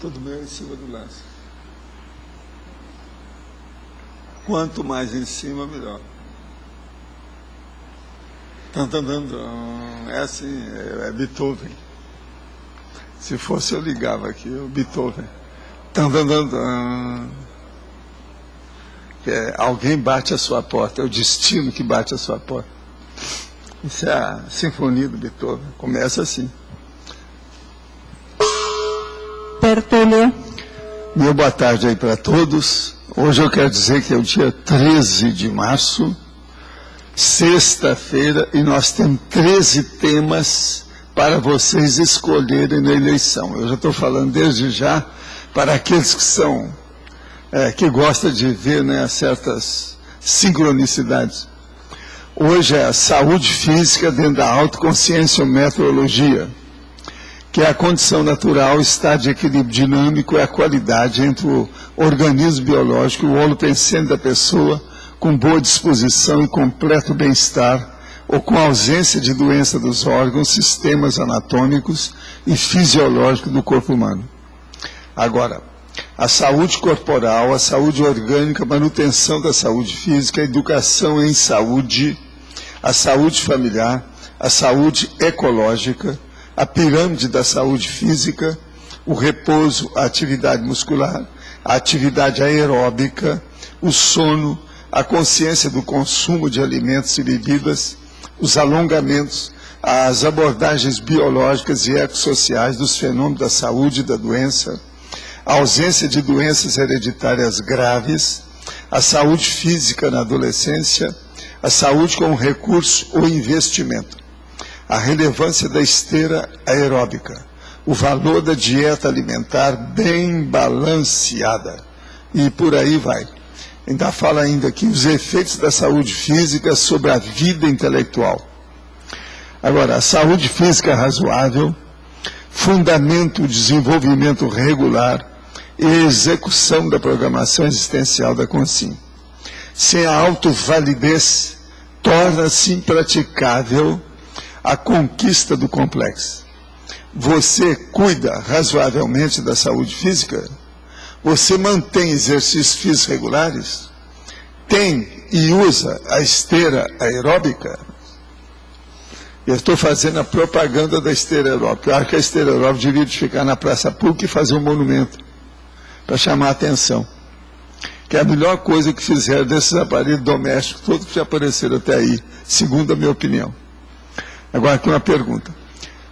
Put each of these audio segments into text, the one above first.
Tudo meu em cima do lance. Quanto mais em cima, melhor. É assim, é Beethoven. Se fosse eu ligava aqui, o Beethoven. Alguém bate a sua porta, é o destino que bate a sua porta. Isso é a sinfonia do Beethoven, começa assim. Tertúlia. Meu boa tarde aí para todos. Hoje eu quero dizer que é o dia 13 de março, sexta-feira, e nós temos 13 temas para vocês escolherem na eleição. Eu já estou falando desde já para aqueles que são, que gostam de ver, né, certas sincronicidades. Hoje é a saúde física dentro da autoconsciência ou meteorologia, que é a condição natural, estado de equilíbrio dinâmico, é a qualidade entre o organismo biológico e o holopensene da pessoa, com boa disposição e completo bem-estar, ou com ausência de doença dos órgãos, sistemas anatômicos e fisiológicos do corpo humano. Agora, a saúde corporal, a saúde orgânica, a manutenção da saúde física, a educação em saúde, a saúde familiar, a saúde ecológica, a pirâmide da saúde física, o repouso, a atividade muscular, a atividade aeróbica, o sono, a consciência do consumo de alimentos e bebidas, os alongamentos, as abordagens biológicas e ecossociais dos fenômenos da saúde e da doença, a ausência de doenças hereditárias graves, a saúde física na adolescência, a saúde como recurso ou investimento, a relevância da esteira aeróbica, o valor da dieta alimentar bem balanceada, e por aí vai. Ainda fala ainda aqui os efeitos da saúde física sobre a vida intelectual. Agora, a saúde física razoável, fundamento o desenvolvimento regular e execução da programação existencial da consciência. Sem a autovalidez, torna-se impraticável a conquista do complexo. Você cuida razoavelmente da saúde física? Você mantém exercícios físicos regulares? Tem e usa a esteira aeróbica? Eu estou fazendo a propaganda da esteira aeróbica. Eu acho que a esteira aeróbica devia ficar na Praça Pública e fazer um monumento para chamar a atenção. Que é a melhor coisa que fizeram desses aparelhos domésticos, todos que já apareceram até aí, segundo a minha opinião. Agora aqui uma pergunta.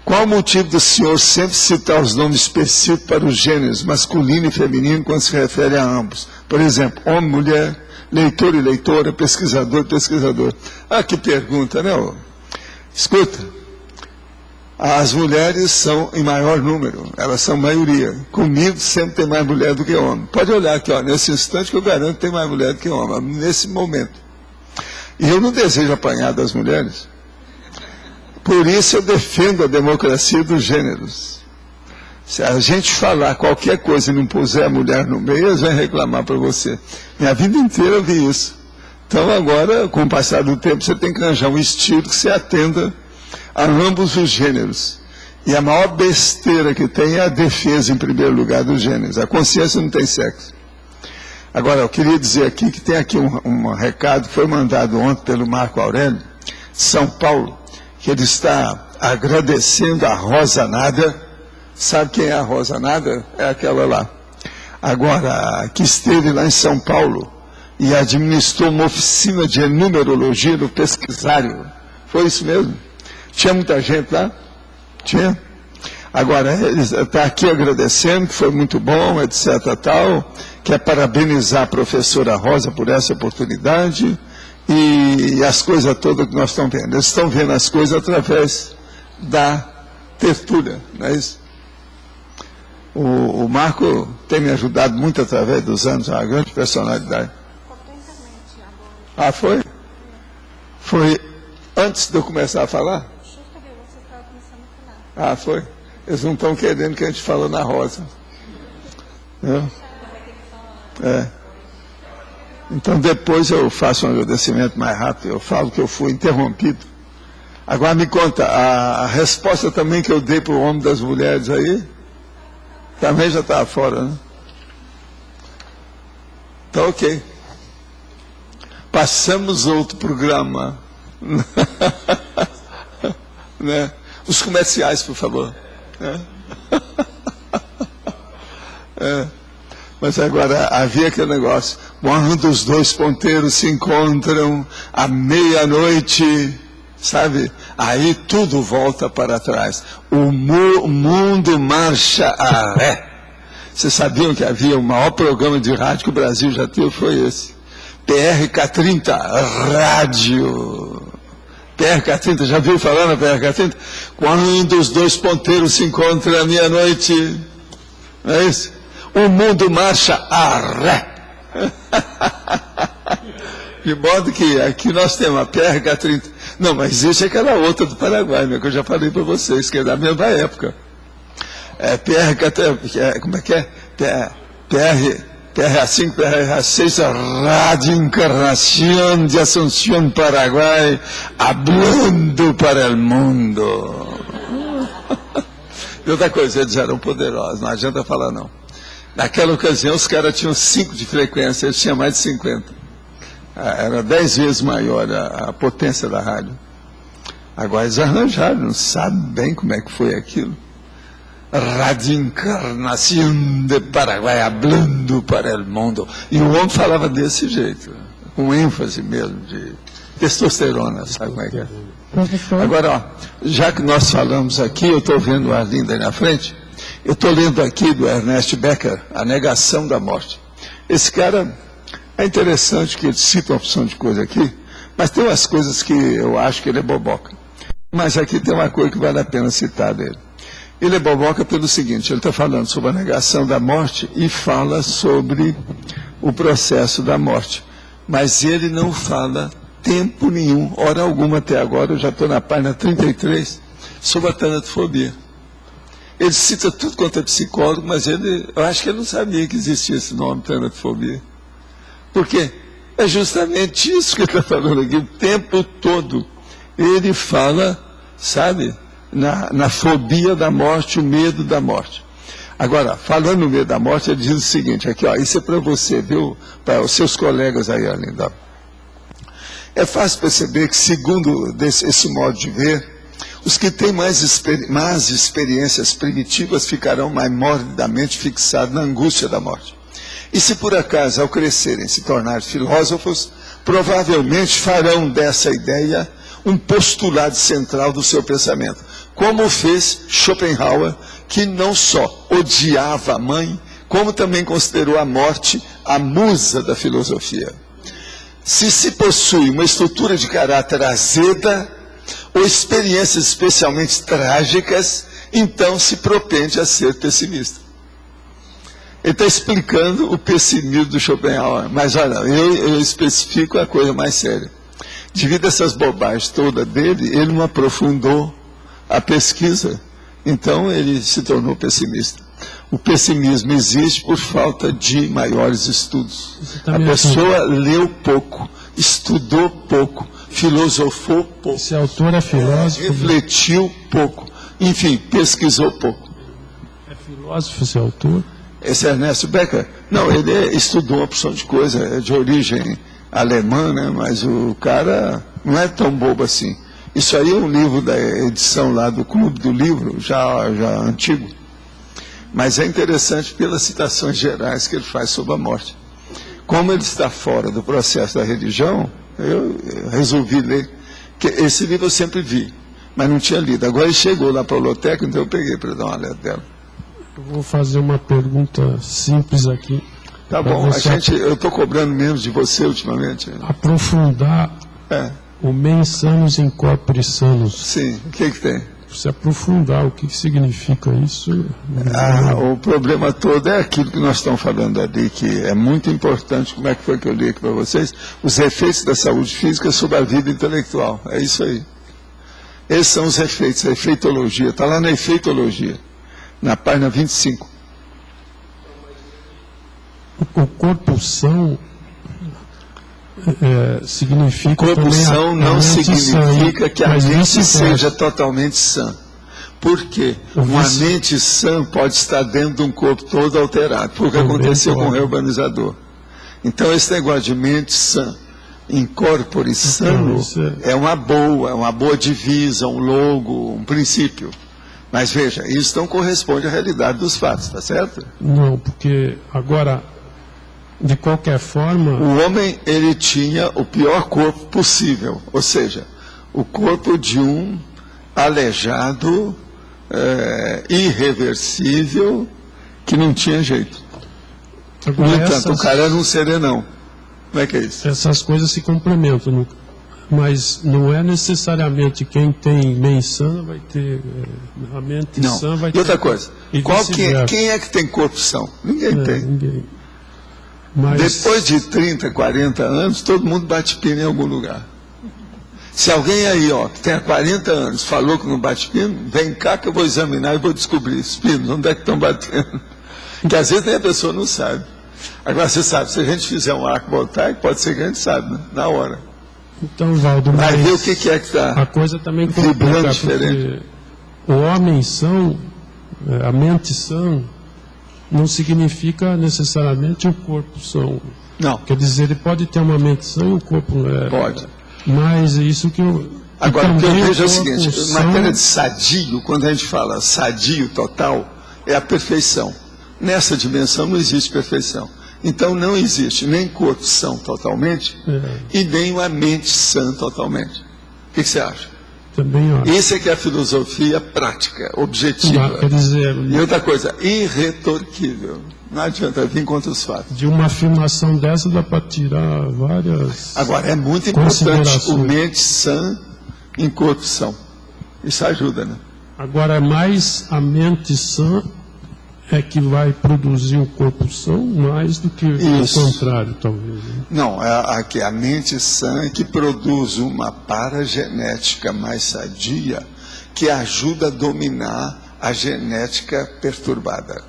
Qual o motivo do senhor sempre citar os nomes específicos para os gêneros, masculino e feminino, quando se refere a ambos? Por exemplo, homem, mulher, leitor e leitora, pesquisador e pesquisador. Ah, que pergunta, né? Escuta, as mulheres são em maior número, elas são maioria. Comigo sempre tem mais mulher do que homem. Pode olhar aqui, ó, nesse instante que eu garanto que tem mais mulher do que homem, nesse momento. E eu não desejo apanhar das mulheres. Por isso eu defendo a democracia dos gêneros. Se a gente falar qualquer coisa e não puser a mulher no meio, eles vão reclamar para você. Minha vida inteira eu vi isso. Então agora, com o passar do tempo, você tem que arranjar um estilo que se atenda a ambos os gêneros. E a maior besteira que tem é a defesa, em primeiro lugar, dos gêneros. A consciência não tem sexo. Agora, eu queria dizer aqui que tem aqui um recado que foi mandado ontem pelo Marco Aurélio, de São Paulo, que ele está agradecendo a Rosa Nada. Sabe quem é a Rosa Nada? É aquela lá. Agora, que esteve lá em São Paulo e administrou uma oficina de numerologia no Pesquisário. Foi isso mesmo? Tinha muita gente lá? Tinha? Agora, ele está aqui agradecendo, que foi muito bom, etc. tal. Quer parabenizar a professora Rosa por essa oportunidade. E as coisas todas que nós estamos vendo. Eles estão vendo as coisas através da tertúlia, não é isso? O Marco tem me ajudado muito através dos anos, é uma grande personalidade. Ah, foi? Foi antes de eu começar a falar? Ah, foi? Eles não estão querendo que a gente fale na Rosa. É. Então depois eu faço um agradecimento mais rápido, eu falo que eu fui interrompido. Agora me conta, a resposta também que eu dei para o homem das mulheres aí, Também já estava fora, né? Tá ok. Passamos outro programa. Né? Os comerciais, por favor. Mas agora havia aquele negócio, quando os dois ponteiros se encontram à meia-noite, sabe? Aí tudo volta para trás. O mundo marcha a ré. Vocês sabiam que havia o maior programa de rádio que o Brasil já teve? Foi esse. PRK-30, rádio. PRK-30, já viu falar na PRK-30? Quando os dois ponteiros se encontram à meia-noite. Não é isso? O mundo marcha a ré. De modo que aqui nós temos a PRK-30. Não, mas existe aquela outra do Paraguai, né, que eu já falei para vocês, que é da mesma época. PRK, como é que é? PRA5, PRA6, Rádio Encarnación de Asunción, Paraguai, hablando para el mundo. E outra coisa, eles eram poderosos, não adianta falar não. Naquela ocasião, os caras tinham 5 de frequência, eles tinham mais de 50. Era 10 vezes maior a potência da rádio. Agora eles arranjaram, não sabem bem como é que foi aquilo. Rádio Encarnación de Paraguai, hablando para el mundo. E o homem falava desse jeito, com ênfase mesmo, de testosterona, sabe como é que é? Agora, ó, já que nós falamos aqui, eu estou vendo a Arlinda aí na frente, eu estou lendo aqui do Ernest Becker, A Negação da Morte. Esse cara, é interessante que ele cita uma opção de coisa aqui, mas tem umas coisas que eu acho que ele é boboca. Mas aqui tem uma coisa que vale a pena citar dele. Ele é boboca pelo seguinte, ele está falando sobre a negação da morte e fala sobre o processo da morte. Mas ele não fala tempo nenhum, hora alguma até agora, eu já estou na página 33, sobre a tanatofobia. Ele cita tudo quanto é psicólogo, mas eu acho que ele não sabia que existia esse nome, tanatofobia. Por quê? É justamente isso que ele está falando aqui, o tempo todo. Ele fala, sabe, na fobia da morte, o medo da morte. Agora, falando no medo da morte, ele diz o seguinte, aqui, ó, isso é para você, viu, para os seus colegas aí, Arlinda. É fácil perceber que, segundo esse modo de ver, os que têm mais experiências primitivas ficarão mais morbidamente fixados na angústia da morte. E se por acaso, ao crescerem, se tornarem filósofos, provavelmente farão dessa ideia um postulado central do seu pensamento, como fez Schopenhauer, que não só odiava a mãe, como também considerou a morte a musa da filosofia. Se possui uma estrutura de caráter azeda, ou experiências especialmente trágicas, então se propende a ser pessimista. Ele está explicando o pessimismo do Schopenhauer, mas olha, eu especifico a coisa mais séria. Devido a essas bobagens todas dele, ele não aprofundou a pesquisa, então ele se tornou pessimista. O pessimismo existe por falta de maiores estudos. A pessoa leu pouco, estudou pouco, filosofou pouco. Esse autor é filósofo? Refletiu pouco, enfim, pesquisou pouco. É filósofo esse autor? Esse Ernest Becker? Não, ele estudou uma opção de coisa, é de origem alemã, né? Mas o cara não é tão bobo assim. Isso aí é um livro da edição lá do Clube do Livro, já antigo. Mas é interessante pelas citações gerais que ele faz sobre a morte. Como ele está fora do processo da religião, eu resolvi ler. Que esse livro eu sempre vi, mas não tinha lido. Agora ele chegou lá para a biblioteca, então eu peguei para dar uma olhada dela. Eu vou fazer uma pergunta simples aqui. Tá bom, eu estou cobrando menos de você ultimamente. Aprofundar o mens sanus in corpore sanus. Sim, o que tem? Se aprofundar, o que significa isso? O problema todo é aquilo que nós estamos falando ali, que é muito importante. Como é que foi que eu li aqui para vocês? Os efeitos da saúde física sobre a vida intelectual. É isso aí. Esses são os efeitos, a efeitologia. Está lá na efeitologia, na página 25. O corpo são significa corpo são não significa que a mente seja totalmente sã. Por quê? Uma mente sã pode estar dentro de um corpo todo alterado. Foi o que aconteceu com o reurbanizador. Então, esse negócio de mente sã, incorpore sano, é uma boa divisa, um logo, um princípio. Mas veja, isso não corresponde à realidade dos fatos, tá certo? Não, porque agora, de qualquer forma... O homem, ele tinha o pior corpo possível, ou seja, o corpo de um aleijado, irreversível, que não tinha jeito. Agora, no entanto, o cara era um serenão. Como é que é isso? Essas coisas se complementam, mas não é necessariamente quem tem mente sã vai ter a mente sã vai ter. E outra coisa, quem é que tem corpo são? Ninguém tem. Ninguém. Mas... Depois de 30, 40 anos, todo mundo bate pino em algum lugar. Se alguém aí, que tem 40 anos, falou que não bate pino, vem cá que eu vou examinar e vou descobrir os pinos, onde é que estão batendo. Porque às vezes nem a pessoa não sabe. Agora você sabe, se a gente fizer um arco voltaico, pode ser que a gente sabe, né? Na hora. Então, Valdo, vai ver o que é que está a coisa também complica, diferente. O homem são, a mente sã, não significa necessariamente o corpo são. Não. Quer dizer, ele pode ter uma mente sã e o corpo não é. Pode. Mas é isso que eu... Agora, o que eu vejo é o seguinte, em matéria de sadio, quando a gente fala sadio total, é a perfeição. Nessa dimensão não existe perfeição. Então não existe nem corpo são totalmente e nem uma mente sã totalmente. O que você acha? Também acho. Isso é que é a filosofia prática, objetiva. Quer dizer, e outra coisa, irretorquível. Não adianta vir contra os fatos. De uma afirmação dessa dá para tirar várias. Agora, é muito importante o mente sã em corpo são. Isso ajuda, né? Agora, mais a mente sã é que vai produzir o corpo são mais do que o contrário, talvez. Né? Não, aqui a mente sã é que produz uma paragenética mais sadia que ajuda a dominar a genética perturbada.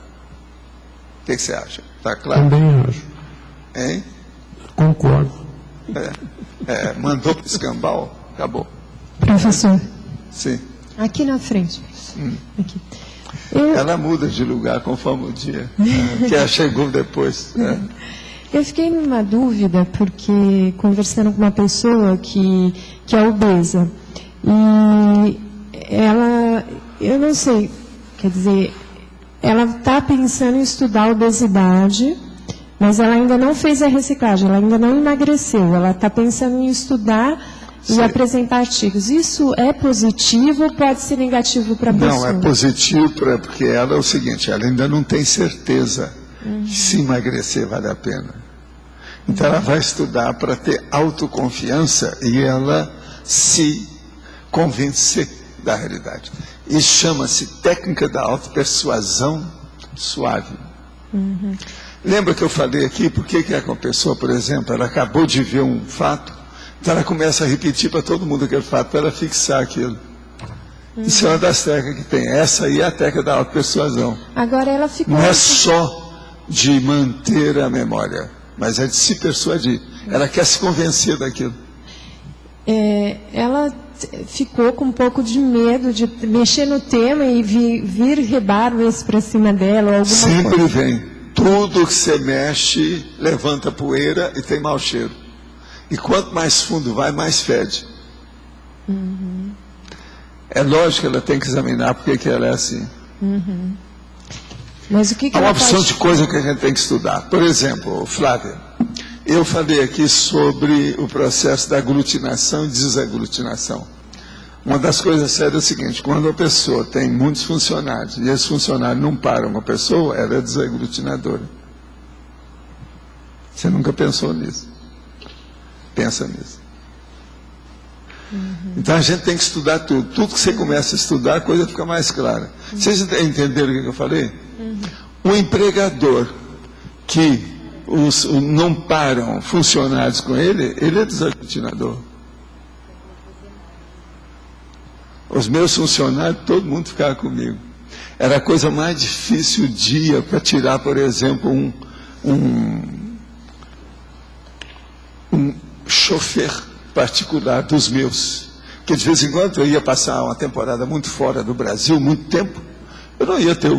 O que você acha? Está claro? Também acho. Hein? Concordo. Mandou para o escambau, acabou. Professor. Sim. Aqui na frente. Aqui. Ela muda de lugar conforme o dia, que ela chegou depois. Eu fiquei numa dúvida, porque conversando com uma pessoa que é obesa, e ela, eu não sei, quer dizer, ela está pensando em estudar a obesidade, mas ela ainda não fez a reciclagem, ela ainda não emagreceu, ela está pensando em estudar e apresentar artigos. Isso é positivo ou pode ser negativo para a pessoa? Não, é positivo porque ela é o seguinte, ela ainda não tem certeza que se emagrecer vale a pena. Então ela vai estudar para ter autoconfiança e ela se convencer da realidade. Isso chama-se técnica da autopersuasão suave. Lembra que eu falei aqui, por que é que uma pessoa, por exemplo, ela acabou de ver um fato, então ela começa a repetir para todo mundo aquele fato, para ela fixar aquilo. Isso é uma das técnicas que tem. Essa aí é a técnica da autopersuasão. Agora ela ficou... Não é só de manter a memória, mas é de se persuadir. Ela quer se convencer daquilo. Ela ficou com um pouco de medo de mexer no tema e vir rebarba para cima dela ou alguma Sempre coisa. vem. Tudo que você mexe, levanta poeira e tem mau cheiro. E quanto mais fundo vai, mais fede. É lógico que ela tem que examinar porque que ela é assim. Mas o que há uma opção de coisa que a gente tem que estudar. Por exemplo, Flávia, eu falei aqui sobre o processo da aglutinação e desaglutinação. Uma das coisas sérias é o seguinte, quando a pessoa tem muitos funcionários e esses funcionários não param com a pessoa, ela é desaglutinadora. Você nunca pensou nisso? Pensa nisso. Então a gente tem que estudar tudo. Tudo que você começa a estudar, a coisa fica mais clara. Vocês entenderam o que eu falei? Um empregador que não param funcionários com ele é desaglutinador. Os meus funcionários, todo mundo ficava comigo. Era a coisa mais difícil o dia para tirar, por exemplo, um chofer particular dos meus. Porque de vez em quando eu ia passar uma temporada muito fora do Brasil, muito tempo, eu não ia ter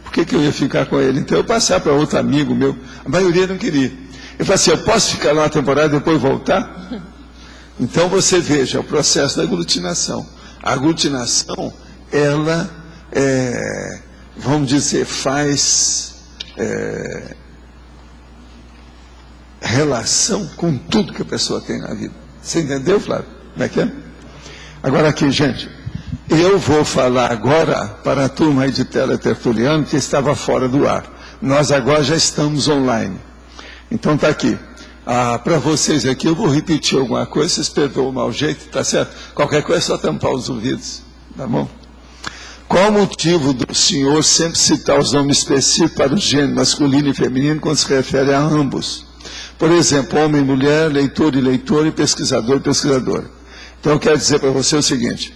por que eu ia ficar com ele? Então eu passar para outro amigo meu, a maioria não queria. Eu falei assim, eu posso ficar lá uma temporada e depois voltar? Então você veja o processo da aglutinação. A aglutinação, ela, vamos dizer, faz relação com tudo que a pessoa tem na vida. Você entendeu, Flávio? Como é que é? Agora aqui, gente, eu vou falar agora para a turma aí de Teletertuliano que estava fora do ar. Nós agora já estamos online. Então está aqui. Para vocês aqui, eu vou repetir alguma coisa, vocês perdoam o mau jeito, tá certo? Qualquer coisa é só tampar os ouvidos, tá bom? Qual o motivo do senhor sempre citar os nomes específicos para o gênero masculino e feminino quando se refere a ambos? Por exemplo, homem e mulher, leitor e leitora, e pesquisador e pesquisadora. Então eu quero dizer para você o seguinte,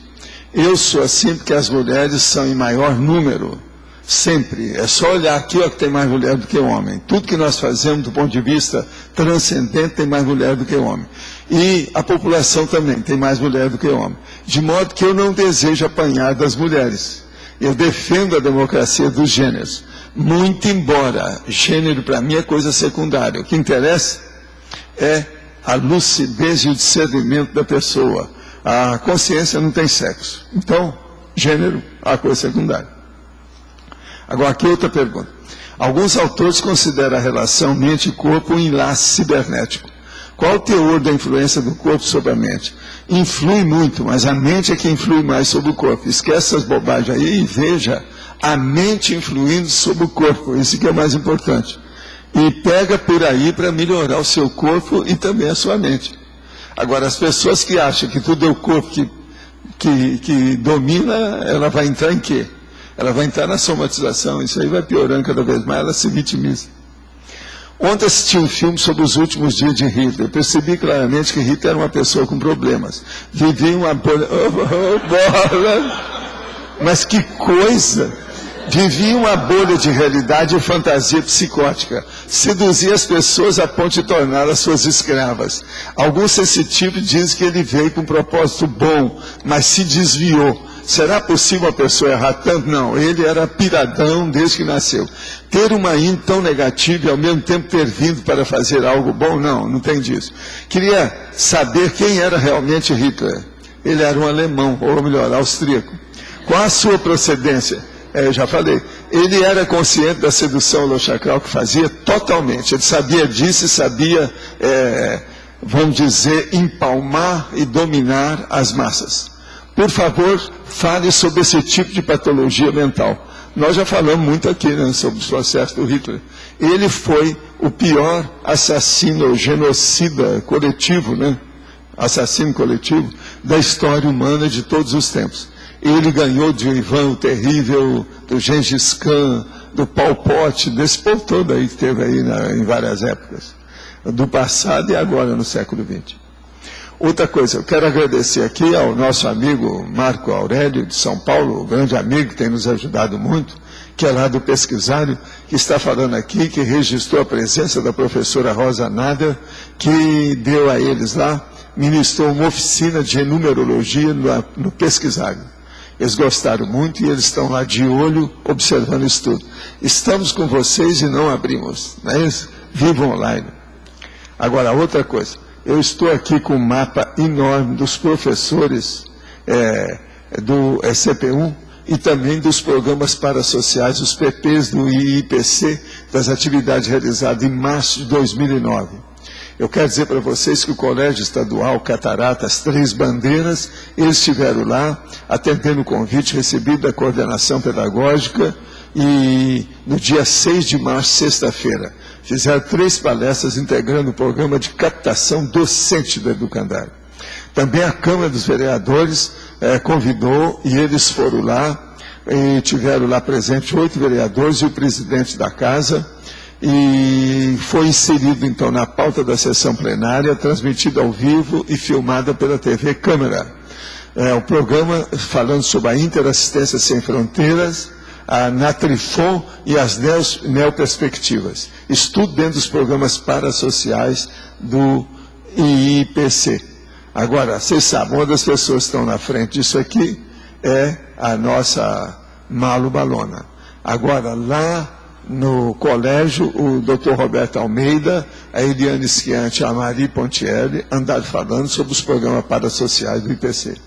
eu sou assim porque as mulheres são em maior número, sempre. É só olhar aqui ó, que tem mais mulher do que homem. Tudo que nós fazemos do ponto de vista transcendente tem mais mulher do que homem. E a população também tem mais mulher do que homem. De modo que eu não desejo apanhar das mulheres. Eu defendo a democracia dos gêneros. Muito embora gênero para mim é coisa secundária. O que interessa é a lucidez e o discernimento da pessoa. A consciência não tem sexo. Então, gênero é uma coisa secundária. Agora, aqui outra pergunta. Alguns autores consideram a relação mente e corpo um enlace cibernético. Qual o teor da influência do corpo sobre a mente? Influi muito, mas a mente é que influi mais sobre o corpo. Esquece essas bobagens aí e veja a mente influindo sobre o corpo. Isso que é o mais importante. E pega por aí para melhorar o seu corpo e também a sua mente. Agora, as pessoas que acham que tudo é o corpo que domina, ela vai entrar em quê? Ela vai entrar na somatização, isso aí vai piorando cada vez mais, ela se vitimiza. Ontem assisti um filme sobre os últimos dias de Hitler. Eu percebi claramente que Hitler era uma pessoa com problemas. Vivia uma bolha... Mas que coisa! Vivia uma bolha de realidade e fantasia psicótica. Seduzia as pessoas a ponto de torná-las suas escravas. Alguns sensitivos dizem que ele veio com um propósito bom, mas se desviou. Será possível uma pessoa errar tanto? Não, ele era piradão desde que nasceu. Ter uma índole tão negativa e ao mesmo tempo ter vindo para fazer algo bom? Não, não tem disso. Queria saber quem era realmente Hitler. Ele era um alemão, ou melhor, austríaco. Qual a sua procedência? Eu já falei. Ele era consciente da sedução holochacral que fazia totalmente. Ele sabia disso e sabia, vamos dizer, empalmar e dominar as massas. Por favor, fale sobre esse tipo de patologia mental. Nós já falamos muito aqui, né, sobre os processos do Hitler. Ele foi o pior assassino, genocida coletivo, né, assassino coletivo da história humana de todos os tempos. Ele ganhou de Ivan o Terrível, do Gengis Khan, do Pol Pot, desse povo todo aí que teve aí em várias épocas, do passado e agora no século XX. Outra coisa, eu quero agradecer aqui ao nosso amigo Marco Aurélio, de São Paulo, o grande amigo que tem nos ajudado muito, que é lá do Pesquisário, que está falando aqui, que registrou a presença da professora Rosa Nader, que deu a eles lá, ministrou uma oficina de numerologia no Pesquisário. Eles gostaram muito e eles estão lá de olho, observando isso tudo. Estamos com vocês e não abrimos, não é isso? Viva online. Agora, outra coisa. Eu estou aqui com um mapa enorme dos professores do CP1 e também dos programas parasociais, os PPs do IIPC, das atividades realizadas em março de 2009. Eu quero dizer para vocês que o Colégio Estadual Cataratas Três Bandeiras, eles estiveram lá, atendendo o convite recebido da coordenação pedagógica, e no dia 6 de março, sexta-feira, fizeram 3 palestras integrando o programa de captação docente do Educandário. Também a Câmara dos Vereadores convidou, e eles foram lá, e tiveram lá presente 8 vereadores e o presidente da casa, e foi inserido então na pauta da sessão plenária, transmitida ao vivo e filmada pela TV Câmara. O programa falando sobre a interassistência sem fronteiras, a Natrifon e as neoperspectivas. Estudo dentro dos programas parasociais do IIPC. Agora, vocês sabem, uma das pessoas que estão na frente disso aqui é a nossa Malu Balona. Agora, lá no colégio, o Dr. Roberto Almeida, a Eliane Schiante e a Mari Pontieri andaram falando sobre os programas parasociais do IPC.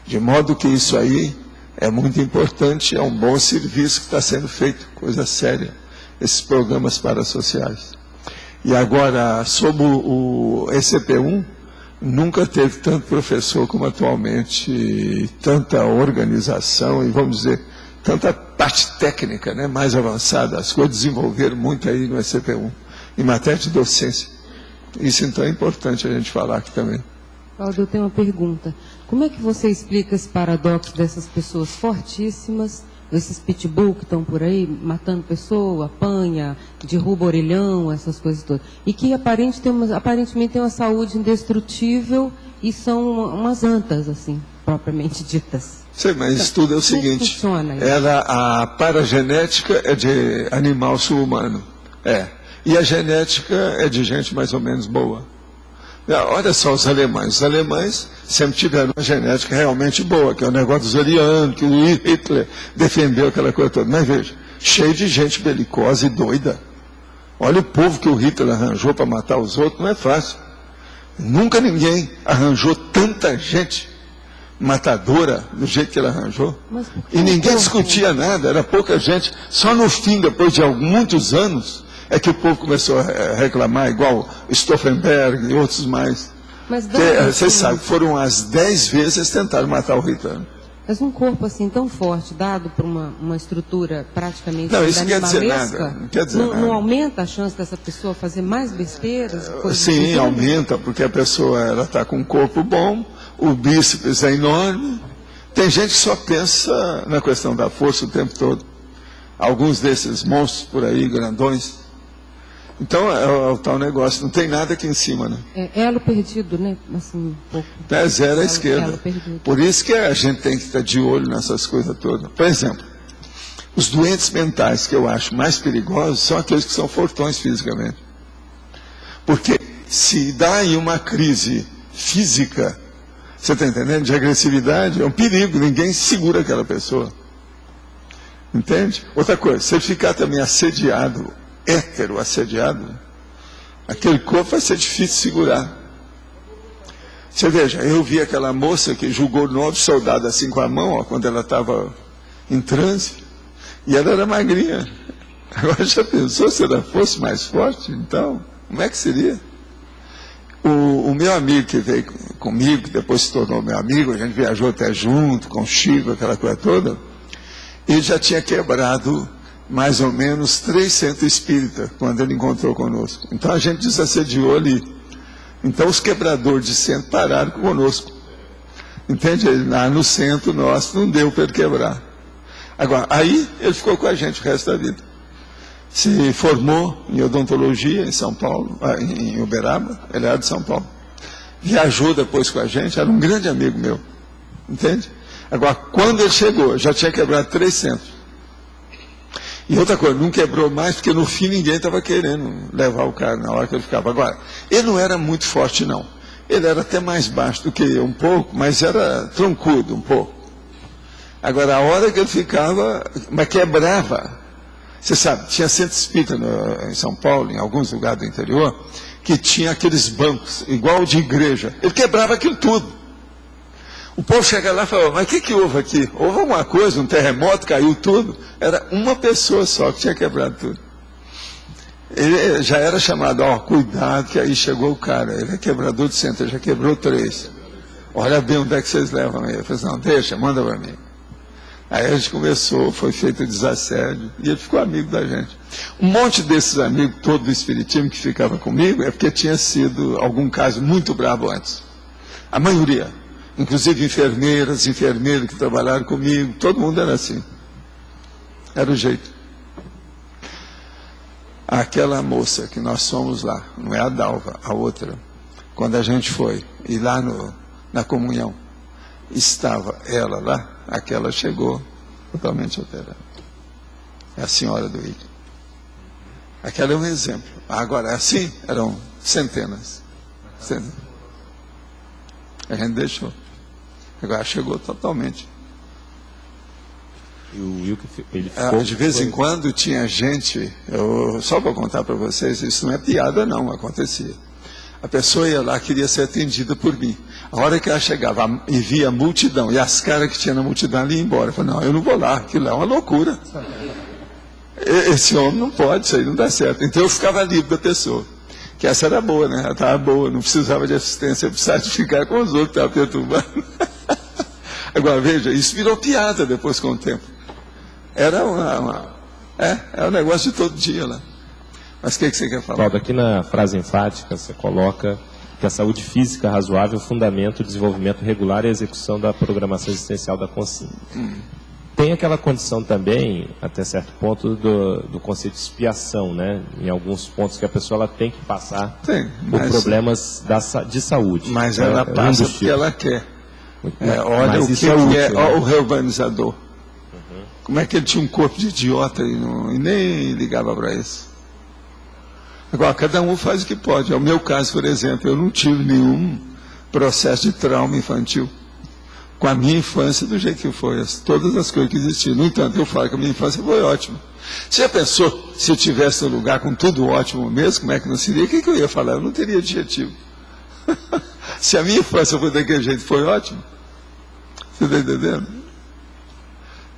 De modo que isso aí é muito importante, é um bom serviço que está sendo feito, coisa séria, esses programas parasociais. E agora, sobre o ECP1, nunca teve tanto professor como atualmente, tanta organização e, vamos dizer, tanta parte técnica, né, mais avançada. As coisas desenvolveram muito aí no ECP1, em matéria de docência. Isso, então, é importante a gente falar aqui também. Cláudio, eu tenho uma pergunta. Como é que você explica esse paradoxo dessas pessoas fortíssimas, esses pitbull que estão por aí, matando pessoa, apanha, derruba orelhão, essas coisas todas, e que aparentemente tem uma saúde indestrutível e são umas antas, assim, propriamente ditas? Sim, mas isso tudo é o seguinte, a paragenética é de animal subhumano, e a genética é de gente mais ou menos boa. Olha só os alemães sempre tiveram uma genética realmente boa, que é o negócio dos arianos, que o Hitler defendeu aquela coisa toda. Mas veja, cheio de gente belicosa e doida. Olha o povo que o Hitler arranjou para matar os outros, não é fácil. Nunca ninguém arranjou tanta gente matadora do jeito que ele arranjou. E ninguém discutia nada, era pouca gente. Só no fim, depois de muitos anos, é que o povo começou a reclamar, igual Stauffenberg e outros mais. Mas vocês sabem, foram as 10 vezes eles tentaram matar o Hitler. Mas um corpo assim tão forte, dado por uma estrutura praticamente não, isso quer dizer nada. Não quer dizer nada. Não aumenta a chance dessa pessoa fazer mais besteiras? Sim, aumenta, porque a pessoa está com um corpo bom, o bíceps é enorme. Tem gente que só pensa na questão da força o tempo todo. Alguns desses monstros por aí, grandões. Então, é o tal negócio, não tem nada aqui em cima, né? É elo perdido, né? Assim, um pouco. É zero à esquerda. Por isso que a gente tem que estar de olho nessas coisas todas. Por exemplo, os doentes mentais que eu acho mais perigosos são aqueles que são fortões fisicamente. Porque se dá aí uma crise física, você está entendendo? De agressividade, é um perigo, ninguém segura aquela pessoa. Entende? Outra coisa, se ele ficar também assediado, hétero assediado, aquele corpo vai ser difícil de segurar. Você veja, eu vi aquela moça que julgou 9 soldados assim com a mão, ó, quando ela estava em transe, e ela era magrinha. Agora já pensou se ela fosse mais forte? Então, como é que seria? O meu amigo que veio comigo, que depois se tornou meu amigo, a gente viajou até junto, com o Chico, aquela coisa toda, ele já tinha quebrado mais ou menos 3 centros espíritas, quando ele encontrou conosco. Então a gente desassediou ali. Então os quebradores de centro pararam conosco. Entende? Lá no centro nosso não deu para ele quebrar. Agora, aí ele ficou com a gente o resto da vida. Se formou em odontologia em São Paulo, em Uberaba, ele era de São Paulo. Viajou depois com a gente, era um grande amigo meu. Entende? Agora, quando ele chegou, já tinha quebrado 3 centros. E outra coisa, não quebrou mais, porque no fim ninguém estava querendo levar o cara na hora que ele ficava. Agora, ele não era muito forte, não. Ele era até mais baixo do que eu, um pouco, mas era troncudo um pouco. Agora, a hora que ele ficava, mas quebrava. Você sabe, tinha centro espírita em São Paulo, em alguns lugares do interior, que tinha aqueles bancos, igual de igreja. Ele quebrava aquilo tudo. O povo chega lá e fala, mas o que houve aqui? Houve alguma coisa, um terremoto, caiu tudo? Era uma pessoa só que tinha quebrado tudo. Ele já era chamado, cuidado, que aí chegou o cara, ele é quebrador de centro, ele já quebrou 3. Olha bem onde é que vocês levam ele. Eu falei, não, deixa, manda para mim. Aí a gente começou, foi feito o desassédio, e ele ficou amigo da gente. Um monte desses amigos, todo do espiritismo que ficava comigo, é porque tinha sido algum caso muito bravo antes. A maioria. Inclusive enfermeiros que trabalharam comigo, todo mundo era assim. Era o jeito. Aquela moça que nós fomos lá, não é a Dalva, a outra, quando a gente foi, e lá na comunhão, estava ela lá, aquela chegou totalmente alterada. É a senhora do William. Aquela é um exemplo. Agora, assim, eram centenas. A gente deixou. Agora chegou totalmente. E o Wilker, ele ficou... De vez em quando tinha gente, só para contar para vocês, isso não é piada não, acontecia. A pessoa ia lá, queria ser atendida por mim. A hora que ela chegava e via a multidão, e as caras que tinha na multidão ali ia embora. Eu falei, não, eu não vou lá, aquilo é uma loucura. Esse homem não pode, isso aí não dá certo. Então eu ficava livre da pessoa. Que essa era boa, né? Ela estava boa, não precisava de assistência, precisava de ficar com os outros que estavam perturbando. Agora, veja, isso virou piada depois com o tempo. Era um negócio de todo dia lá. Mas o que você quer falar? Claudio, aqui na frase enfática você coloca que a saúde física razoável é o fundamento do desenvolvimento regular e execução da programação existencial da consciência. Tem aquela condição também, até certo ponto, do conceito de expiação, né? Em alguns pontos que a pessoa ela tem que passar por problemas de saúde. Mas ela passa porque ela quer. Olha o que útil, olha o reurbanizador. Como é que ele tinha um corpo de idiota e nem ligava para isso? Agora, cada um faz o que pode. É o meu caso, por exemplo, eu não tive nenhum processo de trauma infantil. Com a minha infância do jeito que foi, todas as coisas que existiam. No entanto, eu falo que a minha infância foi ótima. Você já pensou, se eu estivesse no lugar com tudo ótimo mesmo, como é que não seria? O que eu ia falar? Eu não teria adjetivo. Se a minha infância foi daquele jeito, foi ótimo. Você está entendendo?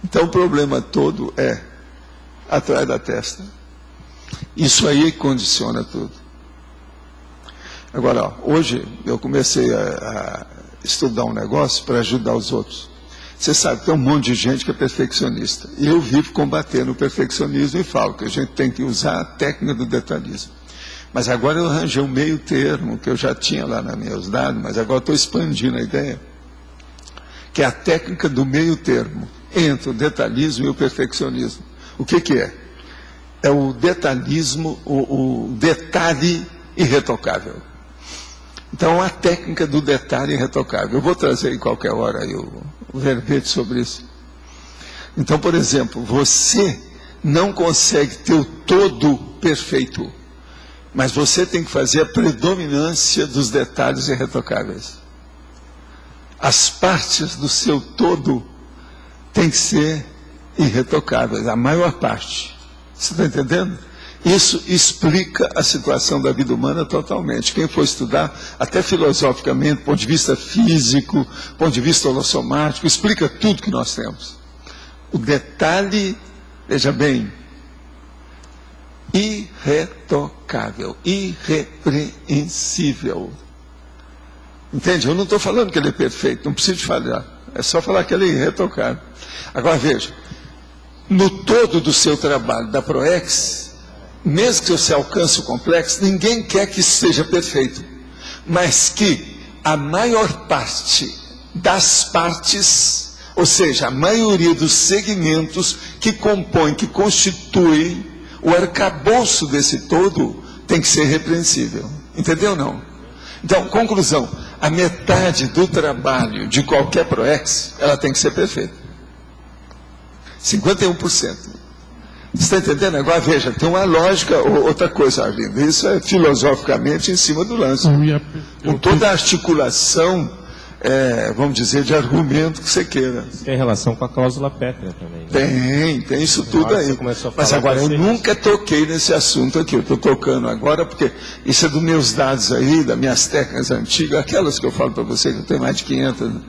Então o problema todo é atrás da testa. Isso aí condiciona tudo. Agora, ó, hoje eu comecei a estudar um negócio para ajudar os outros. Você sabe que tem um monte de gente que é perfeccionista. E eu vivo combatendo o perfeccionismo e falo que a gente tem que usar a técnica do detalhismo. Mas agora eu arranjei um meio termo, que eu já tinha lá nos meus dados, mas agora estou expandindo a ideia, que é a técnica do meio termo entre o detalhismo e o perfeccionismo. O que é? É o detalhismo, o detalhe irretocável. Então, a técnica do detalhe irretocável. Eu vou trazer em qualquer hora aí o verbete sobre isso. Então, por exemplo, você não consegue ter o todo perfeito, mas você tem que fazer a predominância dos detalhes irretocáveis. As partes do seu todo têm que ser irretocáveis, a maior parte. Você está entendendo? Isso explica a situação da vida humana totalmente. Quem for estudar, até filosoficamente, do ponto de vista físico, do ponto de vista holossomático, explica tudo que nós temos. O detalhe, veja bem, irretocável, irrepreensível. Entende? Eu não estou falando que ele é perfeito, não preciso falar. É só falar que ele é irretocável. Agora veja, no todo do seu trabalho da ProEx, mesmo que você alcance o complexo, ninguém quer que isso seja perfeito, mas que a maior parte das partes, ou seja, a maioria dos segmentos que compõem, que constituem o arcabouço desse todo, tem que ser repreensível. Entendeu ou não? Então, conclusão, a metade do trabalho de qualquer ProEx, ela tem que ser perfeita. 51%. Você está entendendo? Agora veja, tem uma lógica, outra coisa, Arlindo, isso é filosoficamente em cima do lance. Com toda a articulação, vamos dizer, de argumento que você queira. Isso tem relação com a cláusula pétrea também. Né? Tem isso tudo aí. Mas agora, eu nunca toquei nesse assunto aqui, eu estou tocando agora, porque isso é dos meus dados aí, das minhas técnicas antigas, aquelas que eu falo para você, que eu tenho mais de 500, né?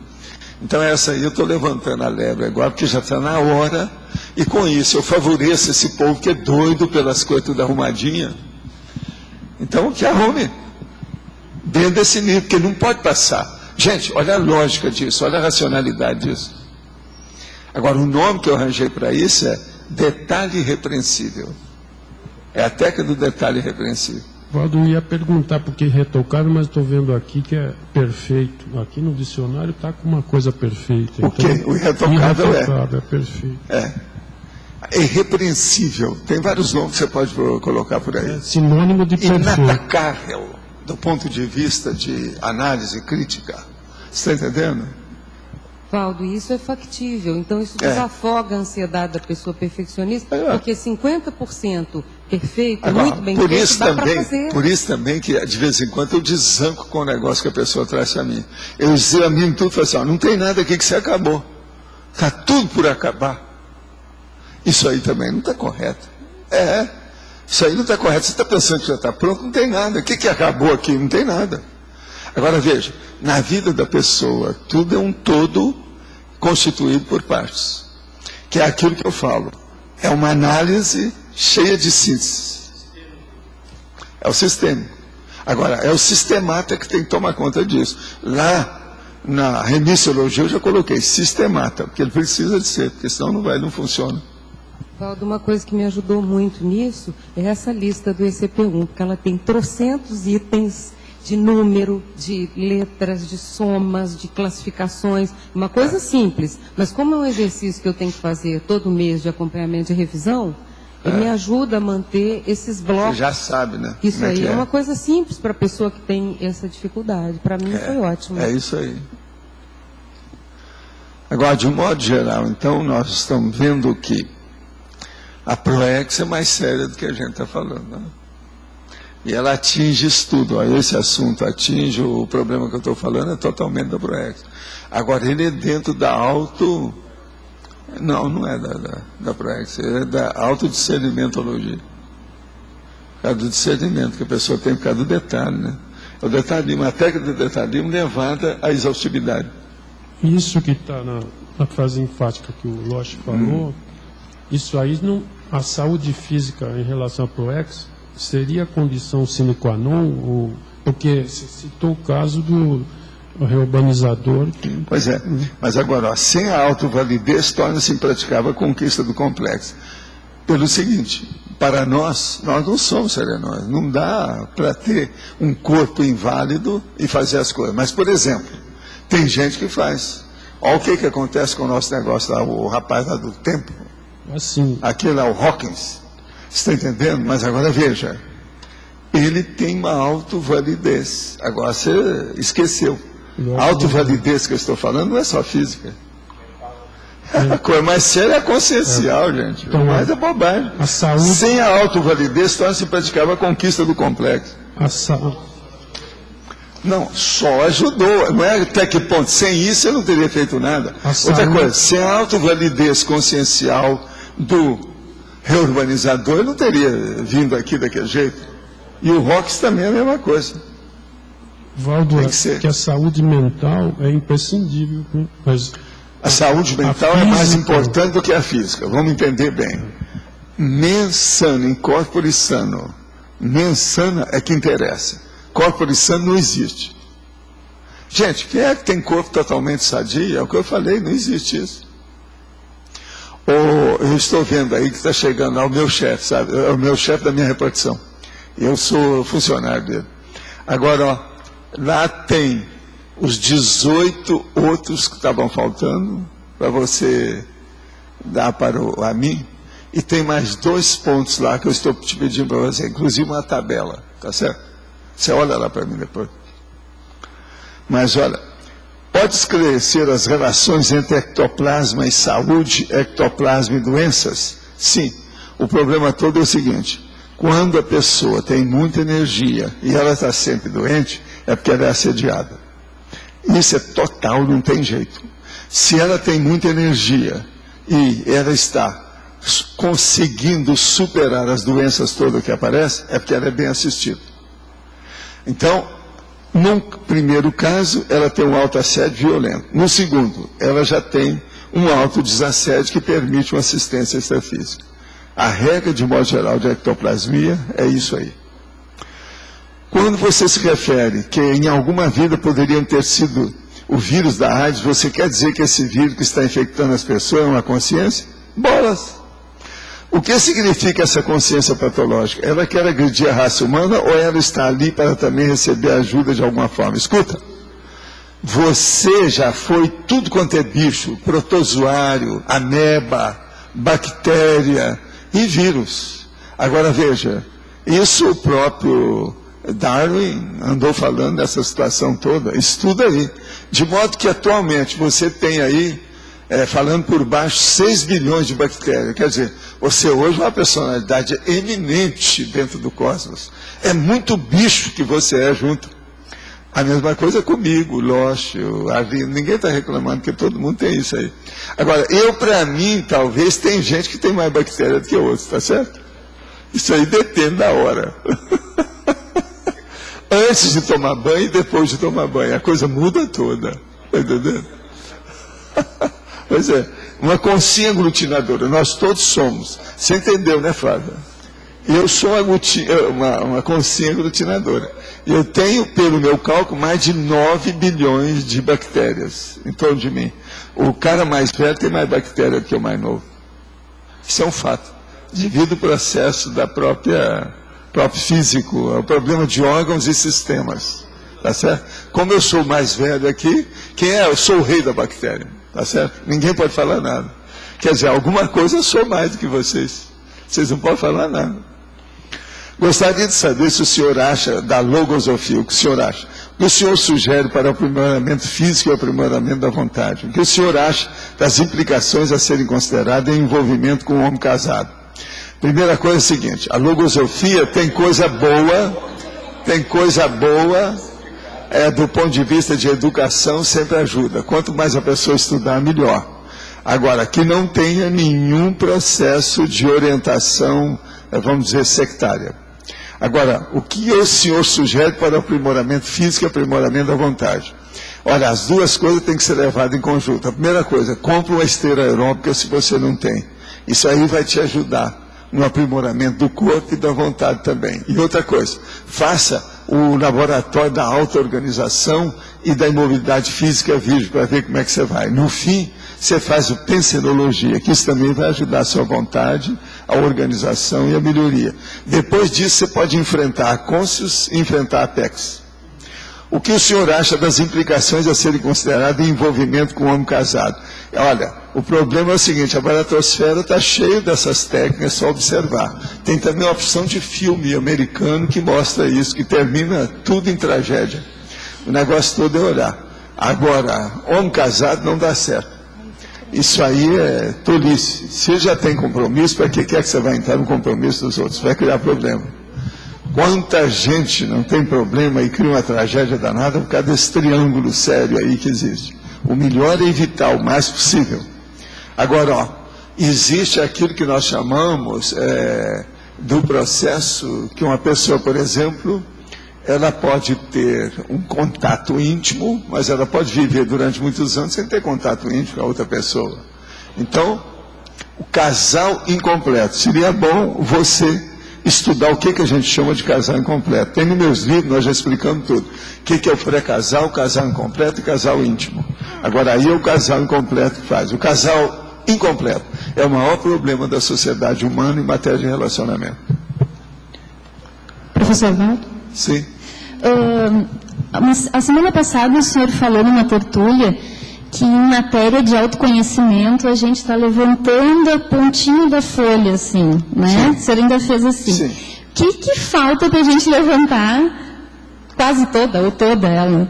Então essa aí eu estou levantando a lebre agora, porque já está na hora, e com isso eu favoreço esse povo que é doido pelas coisas tudo arrumadinha. Então que arrume, dentro desse nível, porque não pode passar. Gente, olha a lógica disso, olha a racionalidade disso. Agora o nome que eu arranjei para isso é detalhe irrepreensível. É a técnica do detalhe irrepreensível. Valdo, ia perguntar porque retocável, mas estou vendo aqui que é perfeito. Aqui no dicionário está com uma coisa perfeita. O quê? O irretocável é perfeito. É irrepreensível. Tem vários nomes que você pode colocar por aí. É sinônimo de perfeito. Inatacável, do ponto de vista de análise crítica. Você está entendendo? Valdo, isso é factível, então isso desafoga a ansiedade da pessoa perfeccionista, porque 50% perfeito, agora, muito bem feito, dá para fazer. Por isso também que de vez em quando eu desanco com o negócio que a pessoa traz para mim. Eu examino tudo e falo assim, ó, não tem nada aqui que você acabou. Está tudo por acabar. Isso aí também não está correto. Isso aí não está correto. Você está pensando que já está pronto? Não tem nada. O que acabou aqui? Não tem nada. Agora veja, na vida da pessoa, tudo é um todo constituído por partes. Que é aquilo que eu falo. É uma análise cheia de síntese. É o sistema. Agora, é o sistemata que tem que tomar conta disso. Lá na remissiologia eu já coloquei sistemata, porque ele precisa de ser, porque senão não funciona. Valdo, uma coisa que me ajudou muito nisso é essa lista do ECP1, porque ela tem trocentos itens de número, de letras, de somas, de classificações, uma coisa simples, mas como é um exercício que eu tenho que fazer todo mês de acompanhamento de revisão, ele me ajuda a manter esses blocos. Você já sabe, né? Isso aí é uma coisa simples para a pessoa que tem essa dificuldade. Para mim foi ótimo. É isso aí. Agora, de um modo geral, então, nós estamos vendo que a PROEX é mais séria do que a gente está falando, né? E ela atinge isso tudo. Ó, esse assunto atinge o problema que eu estou falando, é totalmente da PROEX. Agora, ele é dentro da auto... Não é da PROEX, é da autodiscernimentologia. Por causa do discernimento que a pessoa tem por causa do detalhe, né? O detalhismo, a técnica do detalhismo levada à exaustividade. Isso que está na frase enfática que o Losch falou, isso aí, a saúde física em relação à PROEX seria a condição sine qua non, porque você citou o caso do reurbanizador. Pois é, mas agora, ó, sem a autovalidez, torna-se impraticável a conquista do complexo. Pelo seguinte, para nós não somos serenóis, não dá para ter um corpo inválido e fazer as coisas. Mas, por exemplo, tem gente que faz. Olha o que acontece com o nosso negócio lá, o rapaz lá do tempo. Assim. Aquele lá, o Hawkins. Você está entendendo? Mas agora veja, ele tem uma autovalidez. Agora você esqueceu. A autovalidez que eu estou falando não é só física. A coisa mais séria é a consciencial, gente. Então, mas é bobagem. A saúde... Sem a autovalidez, torna-se praticável a conquista do complexo. Não, só ajudou. Não é até que ponto. Sem isso, eu não teria feito nada. Outra coisa, sem a autovalidez consciencial do reurbanizador, eu não teria vindo aqui daquele jeito. E o Rox também é a mesma coisa. Valdo, que a saúde mental é imprescindível. Mas a saúde mental é mais importante do que a física. Vamos entender bem. Mens sana in corpore sano. Mens sana é que interessa. Corpore sano não existe. Gente, quem é que tem corpo totalmente sadio? É o que eu falei, não existe isso. Eu estou vendo aí que está chegando ao meu chefe, sabe? É o meu chefe da minha repartição. Eu sou funcionário dele. Agora, ó, lá tem os 18 outros que estavam faltando para você dar para a mim. E tem mais 2 pontos lá que eu estou te pedindo para você, inclusive uma tabela, tá certo? Você olha lá para mim depois. Mas olha, pode esclarecer as relações entre ectoplasma e saúde, ectoplasma e doenças? Sim. O problema todo é o seguinte: quando a pessoa tem muita energia e ela está sempre doente, é porque ela é assediada. Isso é total, não tem jeito. Se ela tem muita energia e ela está conseguindo superar as doenças todas que aparecem, é porque ela é bem assistida. Então, no primeiro caso, ela tem um autoassédio violento. No segundo, ela já tem um autodesassédio que permite uma assistência extrafísica. A regra, de modo geral, de ectoplasmia é isso aí. Quando você se refere que em alguma vida poderiam ter sido o vírus da AIDS, você quer dizer que esse vírus que está infectando as pessoas é uma consciência? Bolas! O que significa essa consciência patológica? Ela quer agredir a raça humana ou ela está ali para também receber ajuda de alguma forma? Escuta, você já foi tudo quanto é bicho, protozoário, ameba, bactéria e vírus. Agora veja, isso o próprio Darwin andou falando dessa situação toda, estuda aí. De modo que atualmente você tem aí, falando por baixo, 6 bilhões de bactérias. Quer dizer, você hoje é uma personalidade eminente dentro do cosmos. É muito bicho que você é junto. A mesma coisa comigo, Lócio, Arlindo, ninguém está reclamando, porque todo mundo tem isso aí. Agora, para mim, talvez, tem gente que tem mais bactéria do que outros, tá certo? Isso aí depende da hora. Antes de tomar banho e depois de tomar banho, a coisa muda toda, tá entendendo? Pois é, uma consciência aglutinadora, nós todos somos. Você entendeu, né, Flávia? Eu sou uma consciência aglutinadora. Eu tenho, pelo meu cálculo, mais de 9 bilhões de bactérias em torno de mim. O cara mais velho tem mais bactéria do que o mais novo. Isso é um fato. Devido ao processo da próprio físico, ao problema de órgãos e sistemas. Tá certo? Como eu sou o mais velho aqui, quem é? Eu sou o rei da bactéria. Tá certo? Ninguém pode falar nada. Quer dizer, alguma coisa eu sou mais do que vocês. Vocês não podem falar nada. Gostaria de saber se o senhor acha, da logosofia, o que o senhor acha. O que o senhor sugere para o aprimoramento físico e o aprimoramento da vontade? O que o senhor acha das implicações a serem consideradas em envolvimento com o homem casado? Primeira coisa é a seguinte, a logosofia tem coisa boa, do ponto de vista de educação, sempre ajuda. Quanto mais a pessoa estudar, melhor. Agora, que não tenha nenhum processo de orientação, vamos dizer, sectária. Agora, o que o senhor sugere para o aprimoramento físico e aprimoramento da vontade? Olha, as duas coisas têm que ser levadas em conjunto. A primeira coisa, compre uma esteira aeróbica se você não tem. Isso aí vai te ajudar no aprimoramento do corpo e da vontade também. E outra coisa, faça o laboratório da auto-organização e da imobilidade física virgem para ver como é que você vai. No fim, você faz o pensenologia, que isso também vai ajudar a sua vontade, a organização e a melhoria. Depois disso, você pode enfrentar a Conscius e enfrentar a PEX. O que o senhor acha das implicações a serem consideradas em envolvimento com o homem casado? Olha, o problema é o seguinte, a baratosfera está cheia dessas técnicas, é só observar. Tem também a opção de filme americano que mostra isso, que termina tudo em tragédia. O negócio todo é olhar. Agora, homem casado não dá certo. Isso aí é tolice. Se já tem compromisso, para que quer que você vai entrar no compromisso dos outros? Vai criar problema. Quanta gente não tem problema e cria uma tragédia danada por causa desse triângulo sério aí que existe. O melhor é evitar o mais possível. Agora, existe aquilo que nós chamamos do processo que uma pessoa, por exemplo, ela pode ter um contato íntimo, mas ela pode viver durante muitos anos sem ter contato íntimo com a outra pessoa. Então, o casal incompleto. Seria bom você estudar o que a gente chama de casal incompleto. Tem nos meus livros, nós já explicamos tudo. O que é o pré-casal, casal incompleto e casal íntimo. Agora, aí é o casal incompleto que faz. O casal incompleto é o maior problema da sociedade humana em matéria de relacionamento. Professor Valdo? Sim. A semana passada o senhor falou numa tertúlia que em matéria de autoconhecimento a gente está levantando a pontinha da folha, assim, né? O senhor ainda fez assim. Sim. O que falta para a gente levantar quase toda, ou toda ela,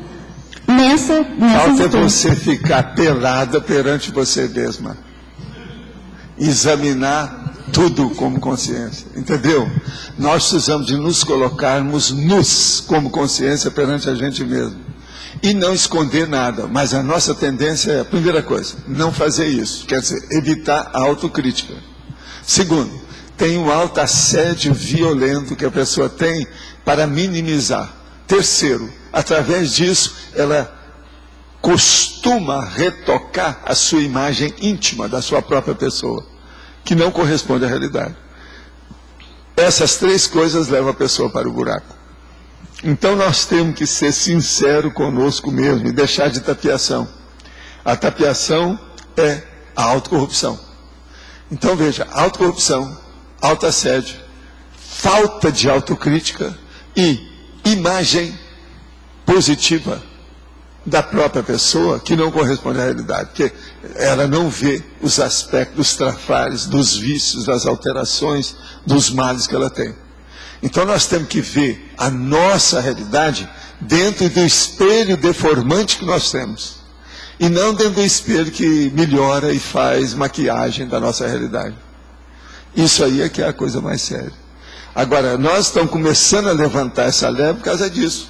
nessa Falta você ficar pelada perante você mesma. Examinar tudo como consciência, entendeu? Nós precisamos de nos colocarmos nus como consciência perante a gente mesmo. E não esconder nada, mas a nossa tendência é, a primeira coisa, não fazer isso, quer dizer, evitar a autocrítica. Segundo, tem um autoassédio violento que a pessoa tem para minimizar. Terceiro, através disso, ela costuma retocar a sua imagem íntima da sua própria pessoa, que não corresponde à realidade. Essas três coisas levam a pessoa para o buraco. Então nós temos que ser sinceros conosco mesmo e deixar de tapiação. A tapiação é a autocorrupção. Então veja, autocorrupção, autoassédio, falta de autocrítica e imagem positiva da própria pessoa que não corresponde à realidade, porque ela não vê os aspectos, dos trafares, dos vícios, das alterações, dos males que ela tem. Então nós temos que ver a nossa realidade dentro do espelho deformante que nós temos. E não dentro do espelho que melhora e faz maquiagem da nossa realidade. Isso aí é que é a coisa mais séria. Agora, nós estamos começando a levantar essa leve por causa disso.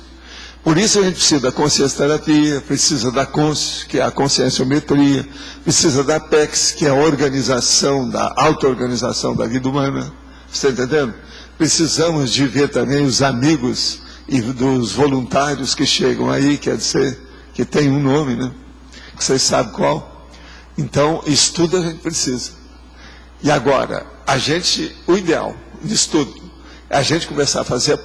Por isso a gente precisa da consciência-terapia, precisa da CONS, que é a conscienciometria, precisa da PEX, que é a organização, da auto-organização da vida humana. Você está entendendo? Precisamos de ver também os amigos e dos voluntários que chegam aí, quer dizer, que tem um nome, né? Que vocês sabem qual. Então, estudo a gente precisa. E agora, o ideal de estudo, é a gente começar a fazer a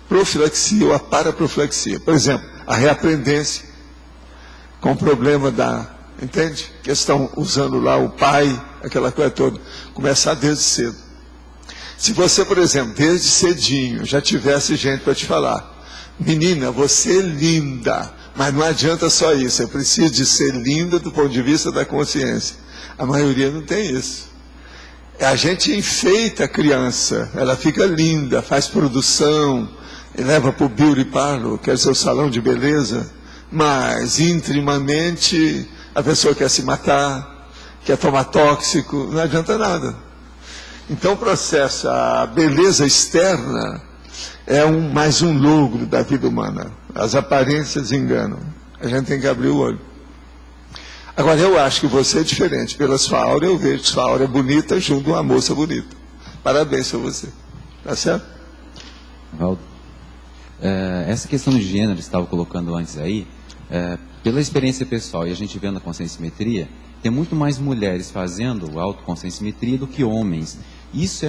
profilaxia ou a paraprofilaxia. Por exemplo, a reaprendência, com o problema entende? Que estão usando lá o pai, aquela coisa toda. Começar desde cedo. Se você, por exemplo, desde cedinho, já tivesse gente para te falar, menina, você é linda, mas não adianta só isso, é preciso de ser linda do ponto de vista da consciência. A maioria não tem isso. A gente enfeita a criança, ela fica linda, faz produção, leva para o beauty parlor, quer ser o salão de beleza, mas intimamente a pessoa quer se matar, quer tomar tóxico, não adianta nada. Então o processo, a beleza externa é mais um logro da vida humana. As aparências enganam. A gente tem que abrir o olho. Agora, eu acho que você é diferente. Pela sua aura, eu vejo que sua aura é bonita junto de uma moça bonita. Parabéns para você. Tá certo? Valdo, essa questão de gênero que você estava colocando antes aí, pela experiência pessoal e a gente vendo a conscienciometria, tem muito mais mulheres fazendo autoconscienciometria do que homens. Isso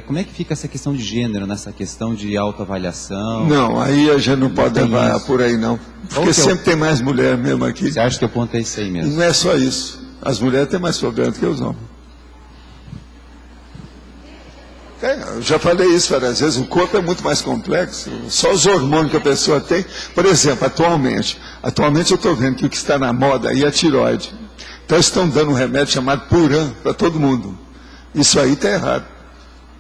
como é que fica essa questão de gênero, nessa questão de autoavaliação? Não, aí a gente não pode levar por aí não. Porque sempre tem mais mulher mesmo aqui. Você acha que o ponto é isso aí mesmo? E não é só isso. As mulheres têm mais problema do que os homens. Eu já falei isso várias vezes, o corpo é muito mais complexo. Só os hormônios que a pessoa tem. Por exemplo, atualmente eu estou vendo que o que está na moda aí é a tireoide. Então estão dando um remédio chamado Puran para todo mundo. Isso aí está errado.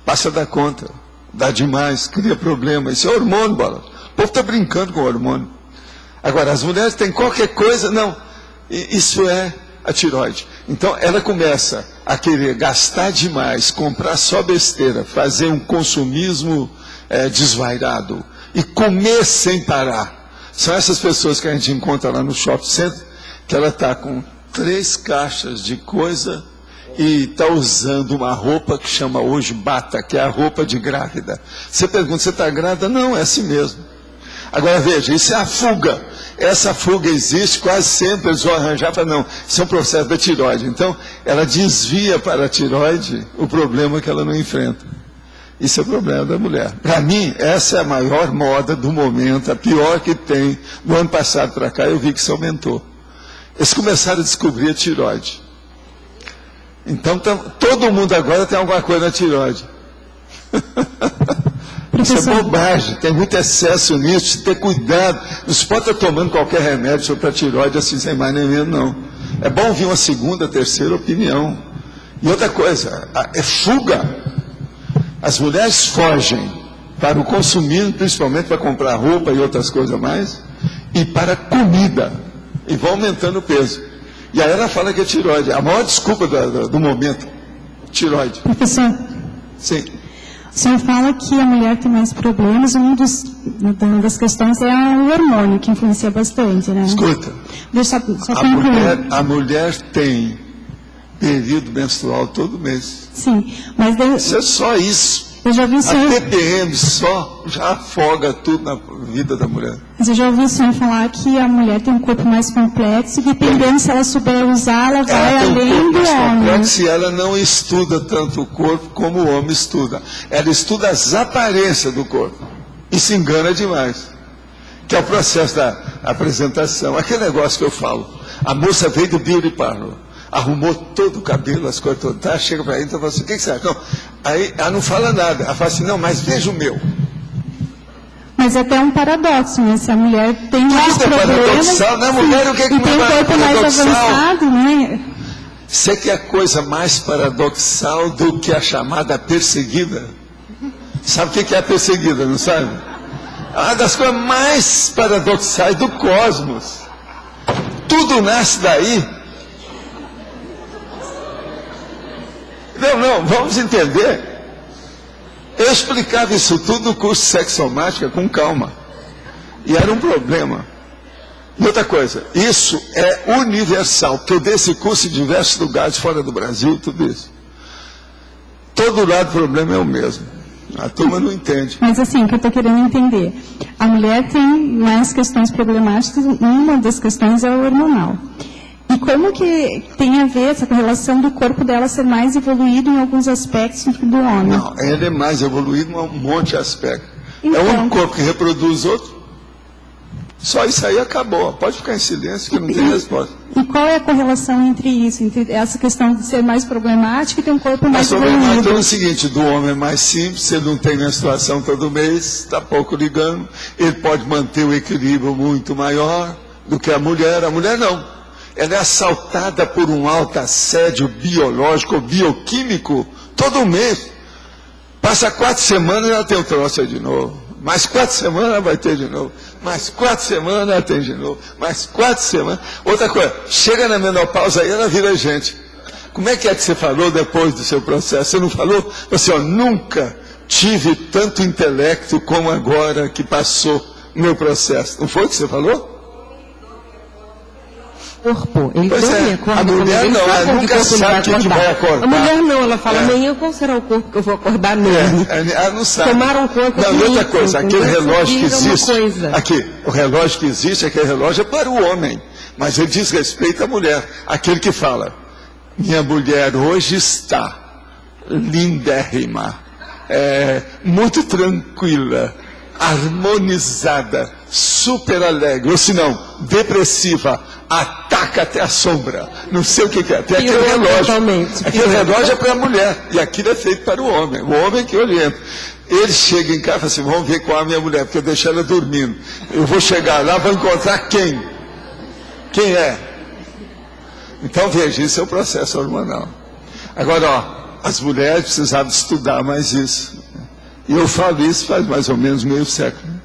Passa da conta. Dá demais, cria problema. Isso é hormônio, bola. O povo está brincando com o hormônio. Agora, as mulheres têm qualquer coisa, não. Isso é a tireoide. Então, ela começa a querer gastar demais, comprar só besteira, fazer um consumismo desvairado e comer sem parar. São essas pessoas que a gente encontra lá no shopping center, que ela está com 3 caixas de coisa e está usando uma roupa que chama hoje bata, que é a roupa de grávida. Você pergunta, você está grávida? Não, é assim mesmo. Agora veja, isso é a fuga. Essa fuga existe quase sempre, eles vão arranjar para não. Isso é um processo da tireoide. Então, ela desvia para a tireoide o problema que ela não enfrenta. Isso é o problema da mulher. Para mim, essa é a maior moda do momento, a pior que tem. No ano passado para cá, eu vi que isso aumentou. Eles começaram a descobrir a tireoide. Então, todo mundo agora tem alguma coisa na tireoide. Isso é bobagem, tem muito excesso nisso, tem que ter cuidado. Não se pode estar tomando qualquer remédio para a tireoide assim, sem mais nem menos, não. É bom ouvir uma segunda, terceira opinião. E outra coisa, é fuga. As mulheres fogem para o consumismo, principalmente para comprar roupa e outras coisas mais, e para comida. E vão aumentando o peso. E aí ela fala que é tireoide. A maior desculpa do momento, tireoide. Professor. Sim. O senhor fala que a mulher tem mais problemas, uma das questões é o hormônio, que influencia bastante, né? Escuta, Deixa só concluir. A mulher tem período menstrual todo mês. Sim, mas... Isso é só isso. Eu já vi o senhor... A TPM só já afoga tudo na vida da mulher. Mas eu já ouvi o senhor falar que a mulher tem um corpo mais complexo e dependendo se ela souber usar, ela vai além do homem. Se ela não estuda tanto o corpo como o homem estuda. Ela estuda as aparências do corpo. E se engana demais. Que é o processo da apresentação. Aquele negócio que eu falo. A moça veio do beauty parlor. Arrumou todo o cabelo, as coisas todas, tá? Chega para ele e fala assim, o que você acha? Não. Aí ela não fala nada, ela fala assim, não, mas veja o meu. Mas é até um paradoxo, né? Se a mulher tem mais problemas, paradoxal, né? Mulher, o que é que e tem um corpo mais avançado, né? Você quer coisa mais paradoxal do que a chamada perseguida? Sabe o que é a perseguida, não sabe? Uma das coisas mais paradoxais do cosmos. Tudo nasce daí. Não, vamos entender. Eu explicava isso tudo no curso de sexomática com calma. E era um problema. E outra coisa, isso é universal, porque eu dei esse curso em diversos lugares fora do Brasil, tudo isso. Todo lado o problema é o mesmo. A turma não entende. Mas assim, o que eu estou querendo entender, a mulher tem mais questões problemáticas, uma das questões é o hormonal. E como que tem a ver essa relação do corpo dela ser mais evoluído em alguns aspectos do que do homem? Não, ele é mais evoluído em um monte de aspectos. Então, é o único corpo que reproduz outro. Só isso aí acabou. Pode ficar em silêncio que não tem resposta. E qual é a correlação entre isso, entre essa questão de ser mais problemática e ter um corpo mais evoluído? Mas é o seguinte, do homem é mais simples, ele não tem menstruação todo mês, está pouco ligando, ele pode manter o equilíbrio muito maior do que a mulher. A mulher não. Ela é assaltada por um alto assédio biológico ou bioquímico todo mês. Passa 4 semanas e ela tem um troço aí de novo. Mais 4 semanas ela vai ter de novo. Mais 4 semanas ela tem de novo. Mais 4 semanas. Outra coisa, chega na menopausa aí ela vira gente. Como é que você falou depois do seu processo? Você não falou? Você, nunca tive tanto intelecto como agora que passou o meu processo. Não foi o que você falou? Corpo. Ele Pois dorme, é, acorda, a mulher ele não, sabe ela com que nunca corpo ele sabe o que vai acordar. A mulher não, ela fala, É. amanhã qual será o corpo que eu vou acordar mesmo? Ela não sabe. Tomaram conta Não, de e outra isso, coisa, aquele entendeu? relógio que Vira uma existe. coisa. Aqui, o relógio que existe, aquele relógio é para o homem. Mas ele diz respeito à mulher. Aquele que fala, minha mulher hoje está lindérrima, muito tranquila, harmonizada, super alegre, ou se não, depressiva, ataca até a sombra. Não sei o que é. Tem aquele Pirou relógio. totalmente. Aquele relógio é para a mulher. E aquilo é feito para o homem. O homem que orienta. Ele chega em casa e fala assim, vamos ver qual é a minha mulher, porque eu deixei ela dormindo. Eu vou chegar lá, vou encontrar quem? Quem é? Então veja, isso é o processo hormonal. Agora, as mulheres precisavam estudar mais isso. E eu falo isso faz mais ou menos meio século.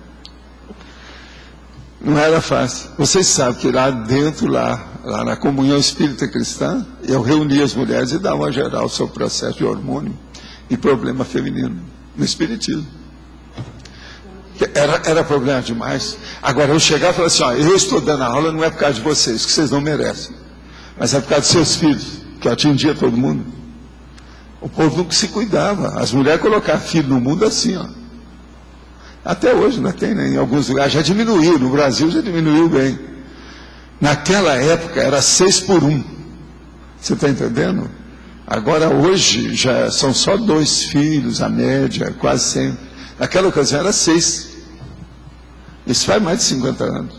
Não era fácil. Vocês sabem que lá dentro, lá na comunhão espírita cristã, eu reunia as mulheres e dava uma geral sobre o processo de hormônio e problema feminino no espiritismo. Era problema demais. Agora eu chegava e falava assim, eu estou dando a aula não é por causa de vocês, que vocês não merecem, mas é por causa dos seus filhos, que atingia todo mundo. O povo nunca se cuidava. As mulheres colocavam filho no mundo assim, Até hoje ainda tem, né? Em alguns lugares já diminuiu, no Brasil já diminuiu bem. Naquela época era 6 por 1. Você está entendendo? Agora hoje já são só 2 filhos, a média, quase sempre. Naquela ocasião era 6. Isso faz mais de 50 anos.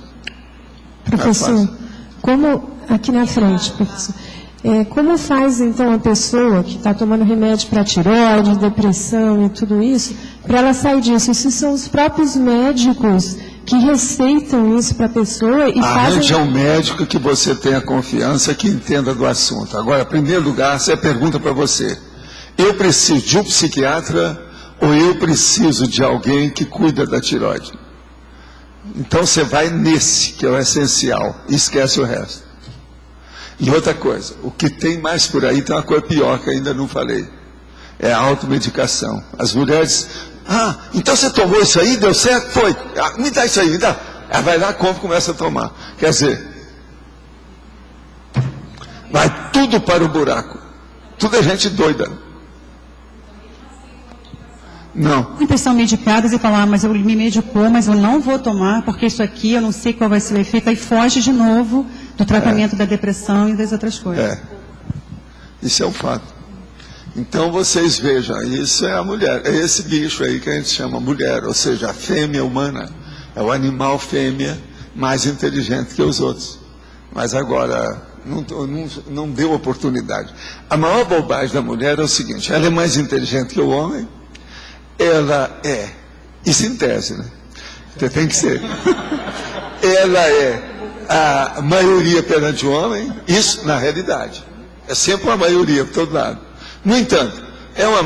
Professor, como aqui na frente, professor, como faz então a pessoa que está tomando remédio para tireoide, depressão e tudo isso, para ela sair disso? Se são os próprios médicos que receitam isso para a pessoa e Arranje fazem... um médico que você tenha confiança, que entenda do assunto. Agora, em primeiro lugar, você pergunta para você, eu preciso de um psiquiatra ou eu preciso de alguém que cuida da tireoide? Então você vai nesse, que é o essencial, e esquece o resto. E outra coisa, o que tem mais por aí tem uma coisa pior que ainda não falei. É a automedicação. As mulheres, então você tomou isso aí, deu certo? Foi. Me dá isso aí, me dá. Ela vai lá, compra e começa a tomar. Quer dizer, vai tudo para o buraco. Tudo é gente doida. Não. Muitas são medicadas e falam, mas eu me medicou, mas eu não vou tomar, porque isso aqui eu não sei qual vai ser o efeito, aí foge de novo do tratamento da depressão e das outras coisas. Isso é um fato. Então vocês vejam, isso é a mulher, é esse bicho aí que a gente chama mulher, ou seja, a fêmea humana, é o animal fêmea mais inteligente que os outros. Mas agora, não deu oportunidade. A maior bobagem da mulher é o seguinte, ela é mais inteligente que o homem, ela é, isso em tese, né? Você tem que ser. Ela é a maioria perante o homem, isso na realidade. É sempre uma maioria por todo lado. No entanto, é uma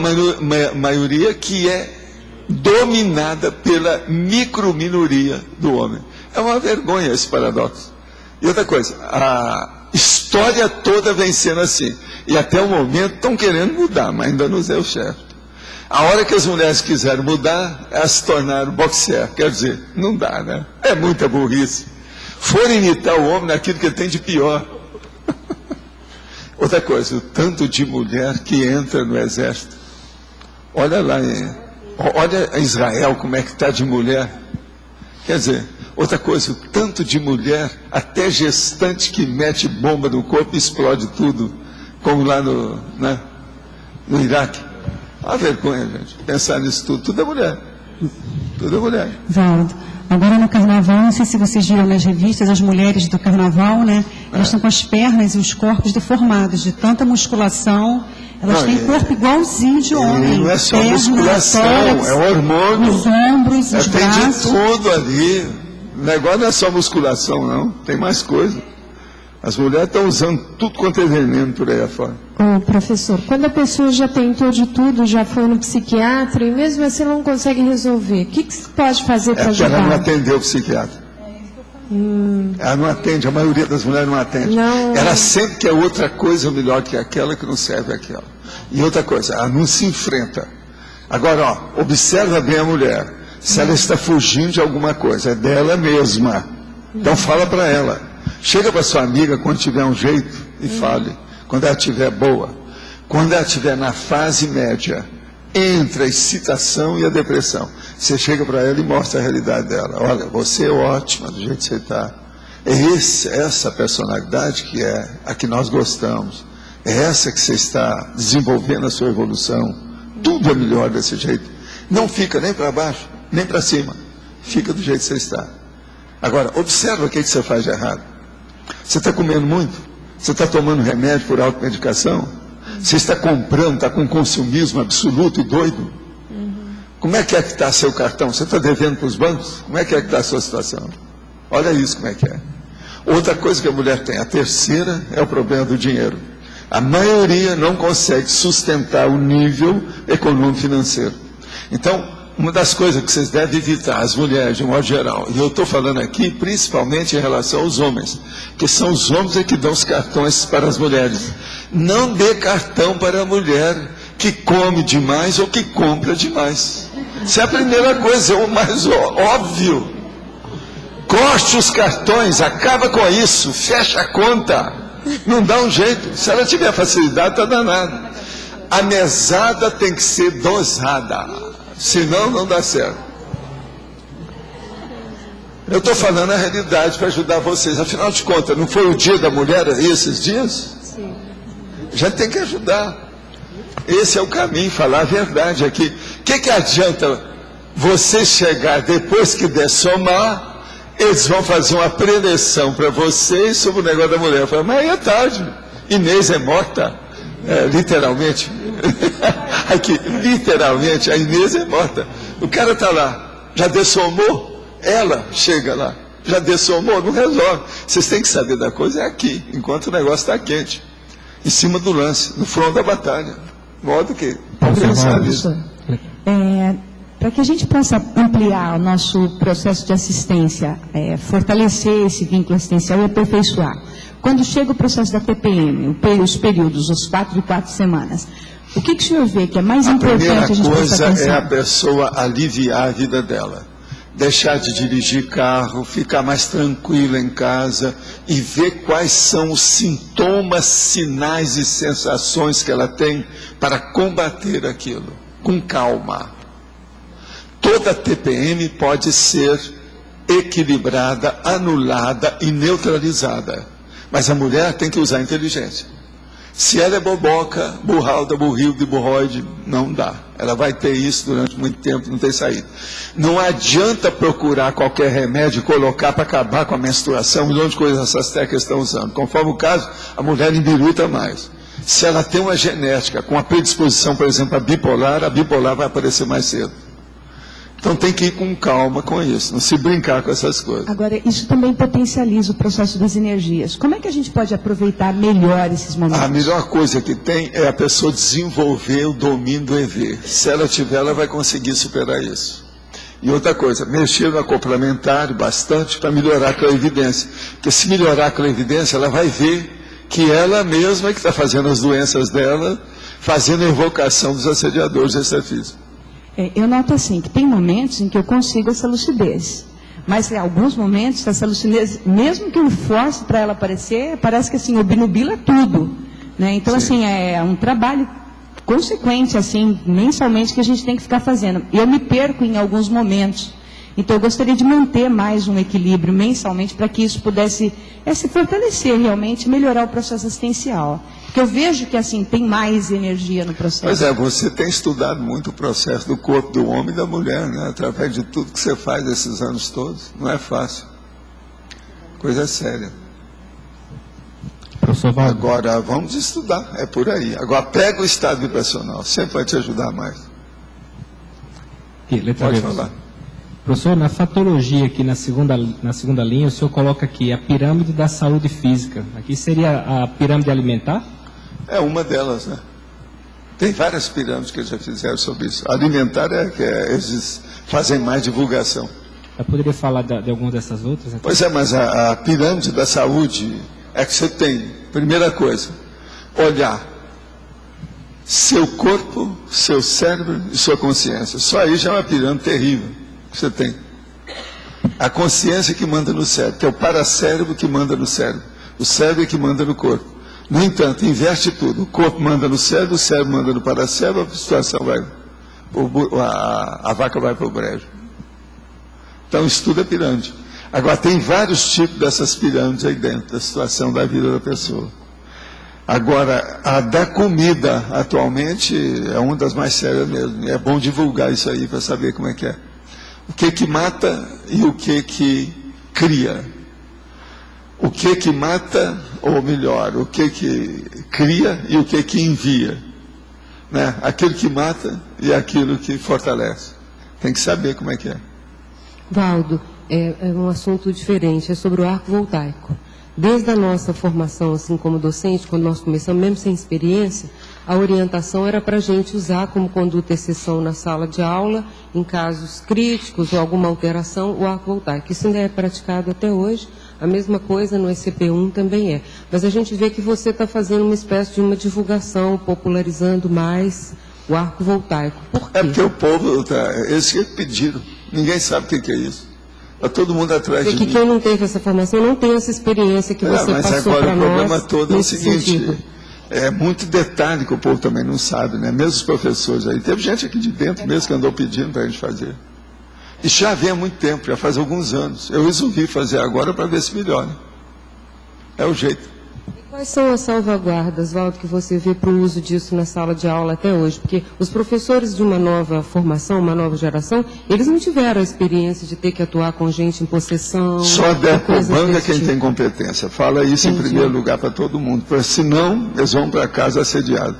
maioria que é dominada pela microminoria do homem. É uma vergonha esse paradoxo. E outra coisa, a história toda vem sendo assim. E até o momento estão querendo mudar, mas ainda não deu certo. A hora que as mulheres quiserem mudar, elas se tornaram boxer. Quer dizer, não dá, né? É muita burrice. Foram imitar o homem naquilo que ele tem de pior. Outra coisa, o tanto de mulher que entra no exército. Olha lá, olha Israel como é que está de mulher. Quer dizer, outra coisa, o tanto de mulher, até gestante que mete bomba no corpo e explode tudo, como lá no Iraque. Uma vergonha, gente, pensar nisso tudo. Tudo é mulher. Tudo é mulher. Valdo, agora no carnaval, não sei se vocês viram nas revistas, as mulheres do carnaval, né? Elas estão com as pernas e os corpos deformados, de tanta musculação. Elas têm corpo igualzinho de homem. Não é só pernas, musculação, tórax, é hormônio. os ombros, os tem braços. de tudo ali. O negócio não é só musculação, não. Tem mais coisa. As mulheres estão usando tudo quanto é veneno por aí afora. Ô, professor, quando a pessoa já tentou de tudo, já foi no psiquiatra e mesmo assim não consegue resolver, o que se pode fazer para porque ela não ajudar? atendeu o psiquiatra. Ela não atende, a maioria das mulheres não atende. Não. Ela sempre quer outra coisa melhor que aquela que não serve aquela. E outra coisa, ela não se enfrenta. Agora, ó, observa bem a mulher. Se ela está fugindo de alguma coisa, é dela mesma. Então fala para ela. Chega para sua amiga quando tiver um jeito e fale. Quando ela estiver boa. Quando ela estiver na fase média, entre a excitação e a depressão. Você chega para ela e mostra a realidade dela. Olha, você é ótima do jeito que você está. É essa personalidade que é a que nós gostamos. É essa que você está desenvolvendo a sua evolução. Tudo é melhor desse jeito. Não fica nem para baixo, nem para cima. Fica do jeito que você está. Agora, observa o que você faz de errado. Você está comendo muito? Você está tomando remédio por automedicação? Você está comprando, está com consumismo absoluto e doido? Como é que está seu cartão? Você está devendo para os bancos? Como é que está a sua situação? Olha isso como é que é. Outra coisa que a mulher tem, a terceira, é o problema do dinheiro. A maioria não consegue sustentar o nível econômico financeiro. Então, uma das coisas que vocês devem evitar, as mulheres de um modo geral, e eu estou falando aqui principalmente em relação aos homens, que são os homens que dão os cartões para as mulheres. Não dê cartão para a mulher que come demais ou que compra demais. Isso é a primeira coisa, é o mais óbvio. Corte os cartões, acaba com isso, fecha a conta. Não dá um jeito. Se ela tiver facilidade, está danado. A mesada tem que ser dosada. Senão, não dá certo. Eu estou falando a realidade para ajudar vocês. Afinal de contas, não foi o dia da mulher esses dias? Sim. Já tem que ajudar. Esse é o caminho, falar a verdade aqui. O que adianta você chegar depois que der somar? Eles vão fazer uma preleção para vocês sobre o negócio da mulher. Eu falo, mas aí é tarde. Inês é morta. Literalmente. Aqui, literalmente, a Inês é morta. O cara está lá, já dessomou, ela chega lá, já dessomou, não resolve. Vocês têm que saber da coisa, é aqui, enquanto o negócio está quente, em cima do lance, no front da batalha. Modo que pensar nisso. Para que a gente possa ampliar o nosso processo de assistência, fortalecer esse vínculo assistencial e aperfeiçoar. Quando chega o processo da TPM, os períodos, os 4 e 4 semanas, o que o senhor vê que é mais importante a gente prestar atenção? A primeira coisa é a pessoa aliviar a vida dela. Deixar de dirigir carro, ficar mais tranquila em casa e ver quais são os sintomas, sinais e sensações que ela tem para combater aquilo, com calma. Toda TPM pode ser equilibrada, anulada e neutralizada. Mas a mulher tem que usar inteligência. Se ela é boboca, burralda, burrilda e burroide, não dá. Ela vai ter isso durante muito tempo, não tem saída. Não adianta procurar qualquer remédio e colocar para acabar com a menstruação, milhões de coisas essas técnicas estão usando. Conforme o caso, a mulher embiruta mais. Se ela tem uma genética com a predisposição, por exemplo, a bipolar vai aparecer mais cedo. Então tem que ir com calma com isso, não se brincar com essas coisas. Agora, isso também potencializa o processo das energias. Como é que a gente pode aproveitar melhor esses momentos? A melhor coisa que tem é a pessoa desenvolver o domínio do EV. Se ela tiver, ela vai conseguir superar isso. E outra coisa, mexer no acoplamento bastante para melhorar a clarividência. Porque se melhorar a clarividência, ela vai ver que ela mesma é que está fazendo as doenças dela, fazendo a invocação dos assediadores extrafísicos. Eu noto assim, que tem momentos em que eu consigo essa lucidez. Mas em alguns momentos, essa lucidez, mesmo que eu force para ela aparecer, parece que assim, obnubila tudo. Né? Então, assim, é um trabalho consequente, assim, mensalmente, que a gente tem que ficar fazendo. Eu me perco em alguns momentos. Então, eu gostaria de manter mais um equilíbrio mensalmente para que isso pudesse se fortalecer realmente, melhorar o processo assistencial. Porque eu vejo que, assim, tem mais energia no processo. Pois é, você tem estudado muito o processo do corpo do homem e da mulher, né? Através de tudo que você faz esses anos todos. Não é fácil. Coisa séria. Professor Valdo. Agora, vamos estudar, é por aí. Agora, pega o estado vibracional, sempre vai te ajudar mais. Pode falar. Professor, na fatologia aqui na segunda linha, o senhor coloca aqui a pirâmide da saúde física. Aqui seria a pirâmide alimentar? É uma delas, né? Tem várias pirâmides que já fizeram sobre isso. A alimentar eles fazem mais divulgação. Eu poderia falar de alguma dessas outras? Então? Pois é, mas a pirâmide da saúde é que você tem, primeira coisa, olhar seu corpo, seu cérebro e sua consciência. Só aí já é uma pirâmide terrível que você tem. A consciência que manda no cérebro, que é o paracérebro que manda no cérebro. O cérebro é que manda no corpo. No entanto, inverte tudo. O corpo manda no cérebro, o cérebro manda no paracérebro, a situação vai, a vaca vai para o brejo. Então, estuda a pirâmide. Agora, tem vários tipos dessas pirâmides aí dentro, da situação da vida da pessoa. Agora, a da comida, atualmente, é uma das mais sérias mesmo. É bom divulgar isso aí para saber como é que é. O que mata e o que cria. O que mata, ou melhor, o que cria e o que envia. Né? Aquilo que mata e aquilo que fortalece. Tem que saber como é que é. Valdo, é um assunto diferente, é sobre o arco voltaico. Desde a nossa formação, assim como docente, quando nós começamos, mesmo sem experiência, a orientação era para a gente usar como conduta exceção na sala de aula, em casos críticos ou alguma alteração, o arco voltaico. Isso ainda é praticado até hoje, a mesma coisa no ECP1 também é. Mas a gente vê que você está fazendo uma espécie de uma divulgação, popularizando mais o arco voltaico. Por quê? É porque o povo, eles que pediram, ninguém sabe o que é isso. Está todo mundo atrás de mim. Quem não teve essa formação não tem essa experiência que você passou para nós. Mas agora o problema todo é o seguinte, é muito detalhe que o povo também não sabe, né? Mesmo os professores aí. Teve gente aqui de dentro mesmo que andou pedindo para a gente fazer. Isso já vem há muito tempo, já faz alguns anos. Eu resolvi fazer agora para ver se melhora. É o jeito. Quais são as salvaguardas, Valdo, que você vê para o uso disso na sala de aula até hoje? Porque os professores de uma nova formação, uma nova geração, eles não tiveram a experiência de ter que atuar com gente em possessão. Só Dercobanga quem tem competência. Fala isso em primeiro lugar para todo mundo. Porque senão, eles vão para casa assediados.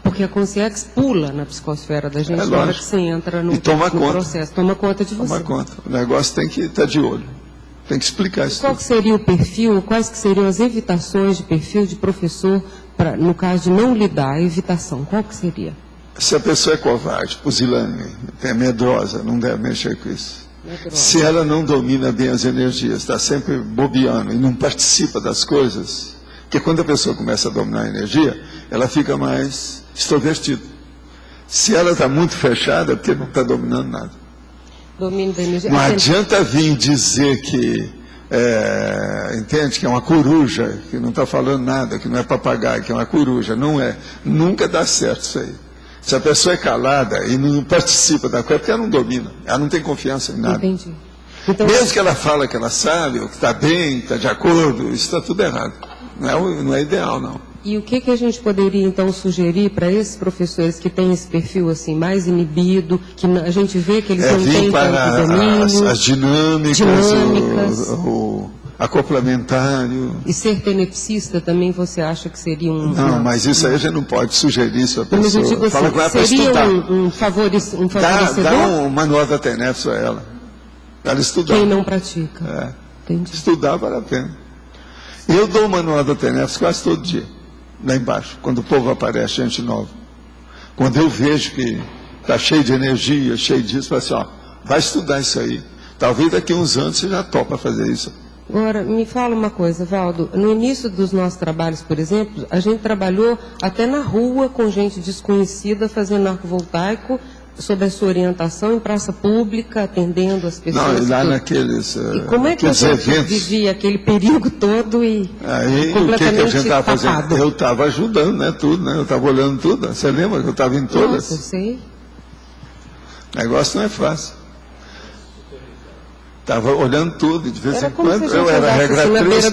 Porque a consciência pula na psicosfera da gente na hora que você entra no processo. Toma conta de você. Toma conta. O negócio tem que estar de olho. Tem que explicar isso. Qual que seria o perfil, quais que seriam as evitações de perfil de professor, no caso de não lidar, a evitação, qual que seria? Se a pessoa é covarde, pusilânime, é medrosa, não deve mexer com isso. Medrosa. Se ela não domina bem as energias, está sempre bobeando e não participa das coisas, porque quando a pessoa começa a dominar a energia, ela fica mais extrovertida. Se ela está muito fechada, é porque não está dominando nada. Domínio da energia. Não adianta vir dizer que, entende, que é uma coruja, que não está falando nada, que não é papagaio, que é uma coruja. Não é. Nunca dá certo isso aí. Se a pessoa é calada e não participa da coisa, é porque ela não domina, ela não tem confiança em nada. Entendi. Então, mesmo que ela fala que ela sabe, ou que está bem, está de acordo, isso está tudo errado. Não é ideal, não. E o que a gente poderia, então, sugerir para esses professores que têm esse perfil assim, mais inibido, que a gente vê que eles não têm tanto domínio? As dinâmicas. acoplamentário. E ser tenepsista também você acha que seria um... Não, mas isso aí a gente não pode sugerir isso à pessoa. Mas eu digo assim, fala com ela para seria estudar. um favorecedor? Dá um manual da TENEPS a ela. Ela estudar. Quem não pratica. Entendi. Estudar vale a pena. Eu dou o manual da TENEPS quase todo dia, lá embaixo, quando o povo aparece, gente nova. Quando eu vejo que está cheio de energia, cheio disso, eu falo assim, vai estudar isso aí. Talvez daqui a uns anos você já topa fazer isso. Agora, me fala uma coisa, Valdo. No início dos nossos trabalhos, por exemplo, a gente trabalhou até na rua com gente desconhecida fazendo arco-voltaico, sob a sua orientação, em praça pública, atendendo as pessoas. Não, e lá naqueles e como é que a gente vivia aquele perigo todo e aí, completamente o que a gente estava fazendo? tapado? Eu estava ajudando, né, tudo, né? Eu estava olhando tudo. Você lembra que eu estava em todas? Nossa, eu sei. O negócio não é fácil. Estava olhando tudo, e de vez em quando eu era regra 3,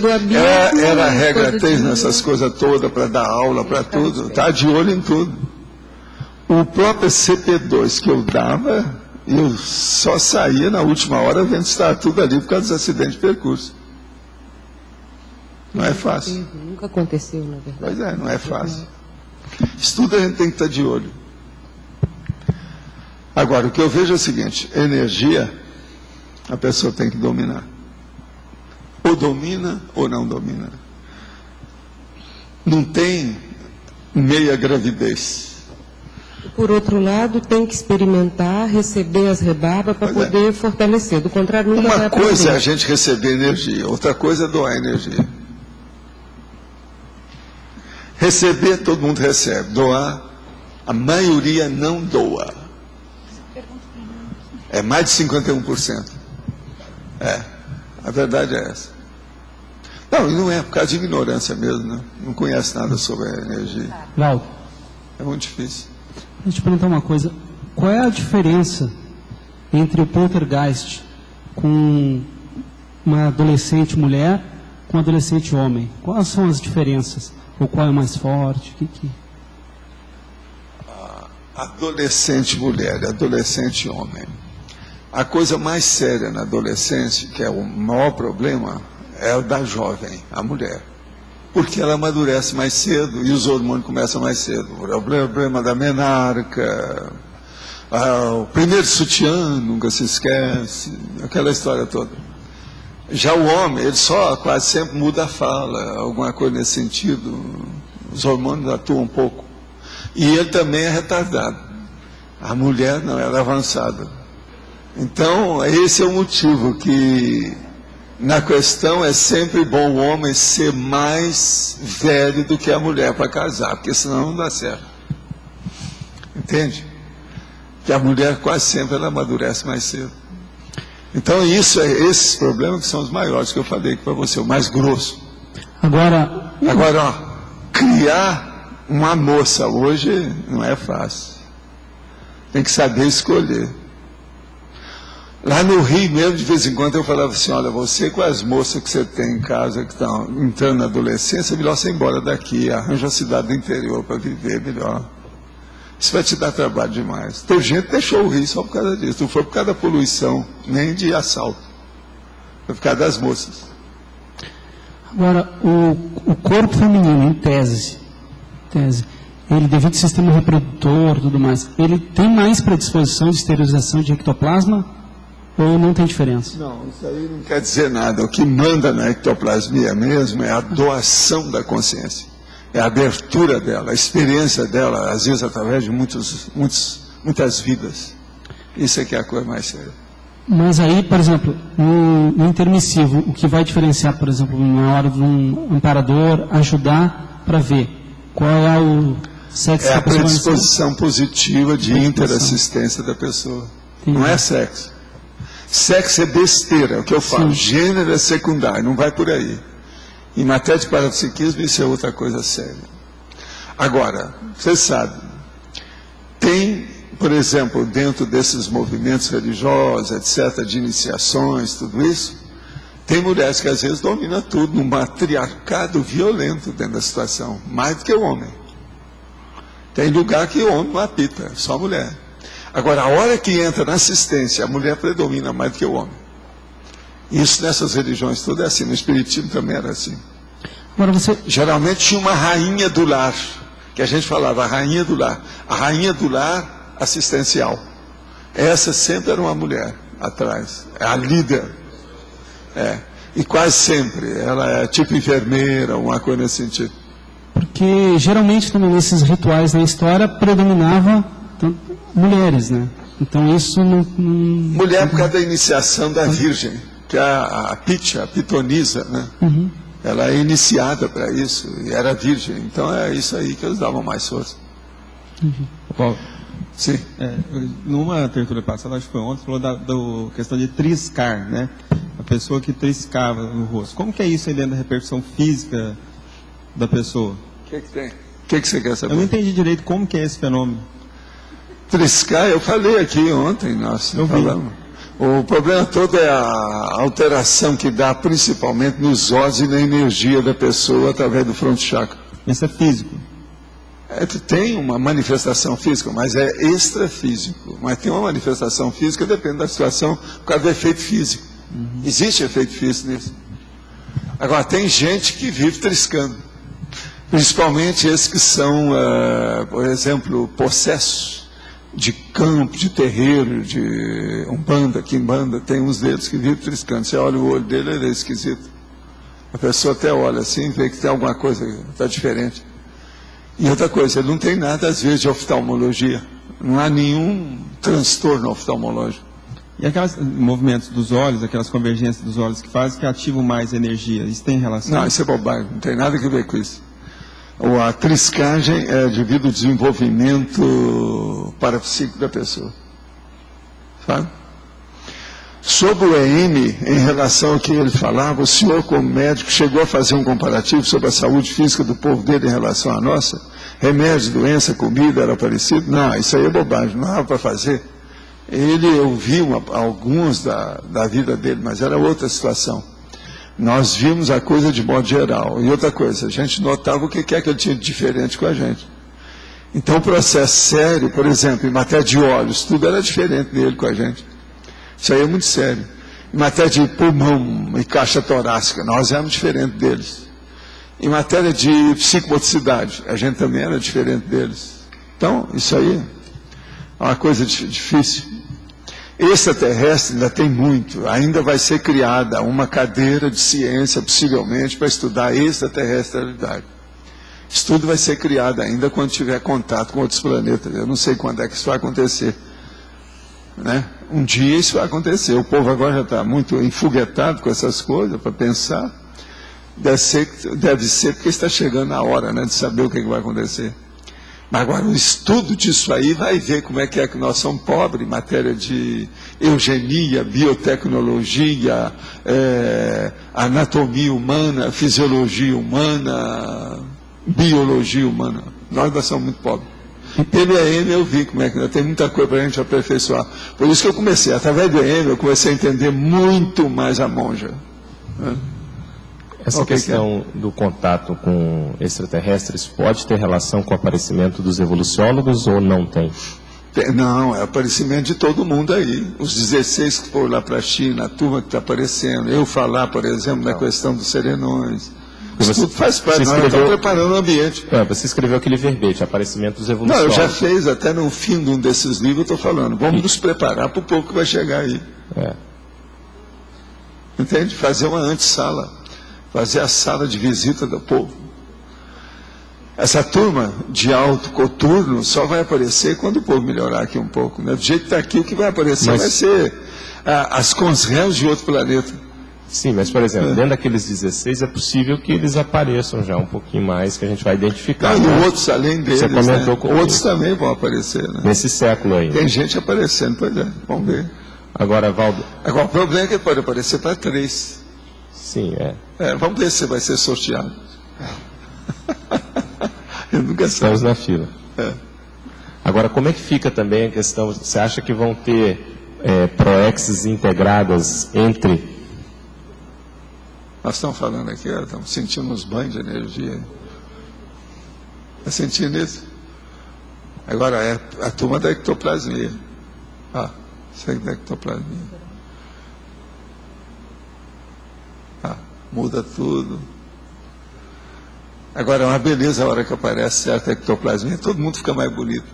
era regra 3 nessas coisas todas, para dar aula, para tudo. Estava de olho em tudo. O próprio CP2 que eu dava, eu só saía na última hora vendo se estava tudo ali por causa dos acidentes de percurso. Não é fácil. Nunca aconteceu, na verdade. Pois é, não é fácil. Estudo a gente tem que estar de olho. Agora, o que eu vejo é o seguinte, energia, a pessoa tem que dominar. Ou domina ou não domina. Não tem meia gravidez. Por outro lado, tem que experimentar, receber as rebarbas para poder fortalecer. Do contrário, nunca vai Uma aprender. coisa é a gente receber energia, outra coisa é doar energia. Receber, todo mundo recebe. Doar, a maioria não doa. É mais de 51%. A verdade é essa. Não, e não é por causa de ignorância mesmo, né? Não conhece nada sobre a energia. Valdo, é muito difícil. Deixa eu te perguntar uma coisa. Qual é a diferença entre o poltergeist com uma adolescente mulher com um adolescente homem? Quais são as diferenças? Ou qual é mais forte? Adolescente mulher, adolescente homem. A coisa mais séria na adolescência, que é o maior problema, é o da jovem, a mulher. Porque ela amadurece mais cedo e os hormônios começam mais cedo. O problema da menarca, o primeiro sutiã, nunca se esquece, aquela história toda. Já o homem, ele só quase sempre muda a fala, alguma coisa nesse sentido. Os hormônios atuam um pouco. E ele também é retardado. A mulher não, ela é avançada. Então, esse é o motivo que, na questão, é sempre bom o homem ser mais velho do que a mulher para casar, porque senão não dá certo. Entende? Que a mulher quase sempre ela amadurece mais cedo. Então, esses problemas que são os maiores que eu falei para você, o mais grosso. Agora, criar uma moça hoje não é fácil. Tem que saber escolher. Lá no Rio mesmo, de vez em quando, eu falava assim, olha, você com as moças que você tem em casa, que estão entrando na adolescência, é melhor você ir embora daqui, arranja a cidade do interior para viver melhor. Isso vai te dar trabalho demais. Tem gente que deixou o Rio só por causa disso. Não foi por causa da poluição, nem de assalto. Foi por causa das moças. Agora, o corpo feminino, em tese, ele devido ao sistema reprodutor e tudo mais, ele tem mais predisposição de esterilização de ectoplasma ou não tem diferença? Não, isso aí não quer dizer nada. O que manda na ectoplasmia mesmo é a doação da consciência. É a abertura dela, a experiência dela, às vezes através de muitas vidas. Isso é que é a coisa mais séria. Mas aí, por exemplo, no intermissivo, o que vai diferenciar, por exemplo, na hora de um amparador ajudar para ver qual é o sexo é da a pessoa? predisposição positiva de interassistência da pessoa. Não é sexo. Sexo é besteira, é o que eu falo. Gênero é secundário, não vai por aí. Em matéria de parapsiquismo, isso é outra coisa séria. Agora, você sabe, tem, por exemplo, dentro desses movimentos religiosos, etc., de iniciações, tudo isso, tem mulheres que às vezes dominam tudo, num matriarcado violento dentro da situação, mais do que o homem. Tem lugar que o homem não apita, só a mulher. Agora, a hora que entra na assistência, a mulher predomina mais do que o homem. Isso nessas religiões todas é assim, no Espiritismo também era assim. Agora você... Geralmente tinha uma rainha do lar, que a gente falava, a rainha do lar assistencial. Essa sempre era uma mulher atrás, a líder. E quase sempre, ela é tipo enfermeira, uma coisa nesse sentido. Porque geralmente também nesses rituais na história predominava mulheres, né? Então isso não... Mulher por causa da iniciação da Virgem, que é a pitonisa, né? Uhum. Ela é iniciada para isso, e era virgem. Então é isso aí que eles davam mais força. Paulo, sim. Numa tertúlia passada, acho que foi ontem, falou da questão de triscar, né? A pessoa que triscava no rosto. Como que é isso aí dentro da repercussão física da pessoa? O que tem? O que você quer saber? Eu não entendi direito como que é esse fenômeno. Triscar, eu falei aqui ontem, nós falamos. O problema todo é a alteração que dá principalmente nos ossos e na energia da pessoa através do fronto chakra. Isso é físico? Tem uma manifestação física, mas é extrafísico. Mas tem uma manifestação física, depende da situação, por causa do efeito físico. Uhum. Existe efeito físico nisso. Agora, tem gente que vive triscando. Principalmente esses que são, por exemplo, possessos de campo, de terreiro, de umbanda, quimbanda, tem uns deles que vivem triscando. Você olha o olho dele, ele é esquisito. A pessoa até olha assim, vê que tem alguma coisa que está diferente. E outra coisa, ele não tem nada, às vezes, de oftalmologia. Não há nenhum transtorno oftalmológico. E aqueles movimentos dos olhos, aquelas convergências dos olhos que fazem, que ativam mais energia, isso tem relação? Não, isso é bobagem, não tem nada a ver com isso. A triscagem é devido ao desenvolvimento parapsíquico da pessoa. Sabe? Sobre o EM, em relação ao que ele falava, o senhor, como médico, chegou a fazer um comparativo sobre a saúde física do povo dele em relação à nossa? Remédio, doença, comida, era parecido? Não, isso aí é bobagem, não dava para fazer. Ele ouviu alguns da vida dele, mas era outra situação. Nós vimos a coisa de modo geral. E outra coisa, a gente notava o que é que ele tinha de diferente com a gente. Então, o processo sério, por exemplo, em matéria de olhos, tudo era diferente dele com a gente. Isso aí é muito sério. Em matéria de pulmão e caixa torácica, nós éramos diferentes deles. Em matéria de psicomotricidade, a gente também era diferente deles. Então, isso aí é uma coisa difícil. Extraterrestre ainda tem muito, ainda vai ser criada uma cadeira de ciência, possivelmente, para estudar extraterrestrialidade. Isso tudo vai ser criado ainda quando tiver contato com outros planetas. Eu não sei quando é que isso vai acontecer. Né? Um dia isso vai acontecer. O povo agora já está muito enfoguetado com essas coisas, para pensar. Deve ser porque está chegando a hora, né, de saber o que vai acontecer. Mas agora o estudo disso aí vai ver como é que nós somos pobres em matéria de eugenia, biotecnologia, anatomia humana, fisiologia humana, biologia humana. Nós somos muito pobres. Pelo EM eu vi como é que tem muita coisa para a gente aperfeiçoar. Por isso que eu comecei, através do EM, eu comecei a entender muito mais a monja. Essa questão do contato com extraterrestres pode ter relação com o aparecimento dos evoluciólogos ou não tem? Não, é aparecimento de todo mundo aí. Os 16 que foram lá para a China, a turma que está aparecendo. Eu falar, por exemplo, da questão dos serenões. Isso tudo faz parte, nós estamos preparando o ambiente. Você escreveu aquele verbete, aparecimento dos evoluciólogos. Não, eu já fiz, até no fim de um desses livros eu estou falando. Vamos nos preparar para o povo que vai chegar aí. Entende? Fazer uma antessala. Fazer a sala de visita do povo. Essa turma de alto coturno só vai aparecer quando o povo melhorar aqui um pouco. Né? Do jeito que está aqui, o que vai aparecer vai ser as consréus de outro planeta. Sim, mas, por exemplo, dentro daqueles 16 é possível que eles apareçam já um pouquinho mais, que a gente vai identificar. Não, e outros além deles, você comentou, né? Outros também vão aparecer. Né? Nesse século aí. Tem gente aparecendo, pois é, vamos ver. Agora, Valdo... Agora, o problema é que ele pode aparecer para 3. Sim, vamos ver se vai ser sorteado. Eu nunca sei. Estamos na fila. Agora, como é que fica também a questão? Você acha que vão ter proexes integradas entre... Nós estamos falando aqui, estamos sentindo uns banhos de energia. Está sentindo isso? Agora, é a turma da ectoplasmia. Isso é da ectoplasmia. muda tudo. Agora, é uma beleza a hora que aparece certa ectoplasmia, todo mundo fica mais bonito.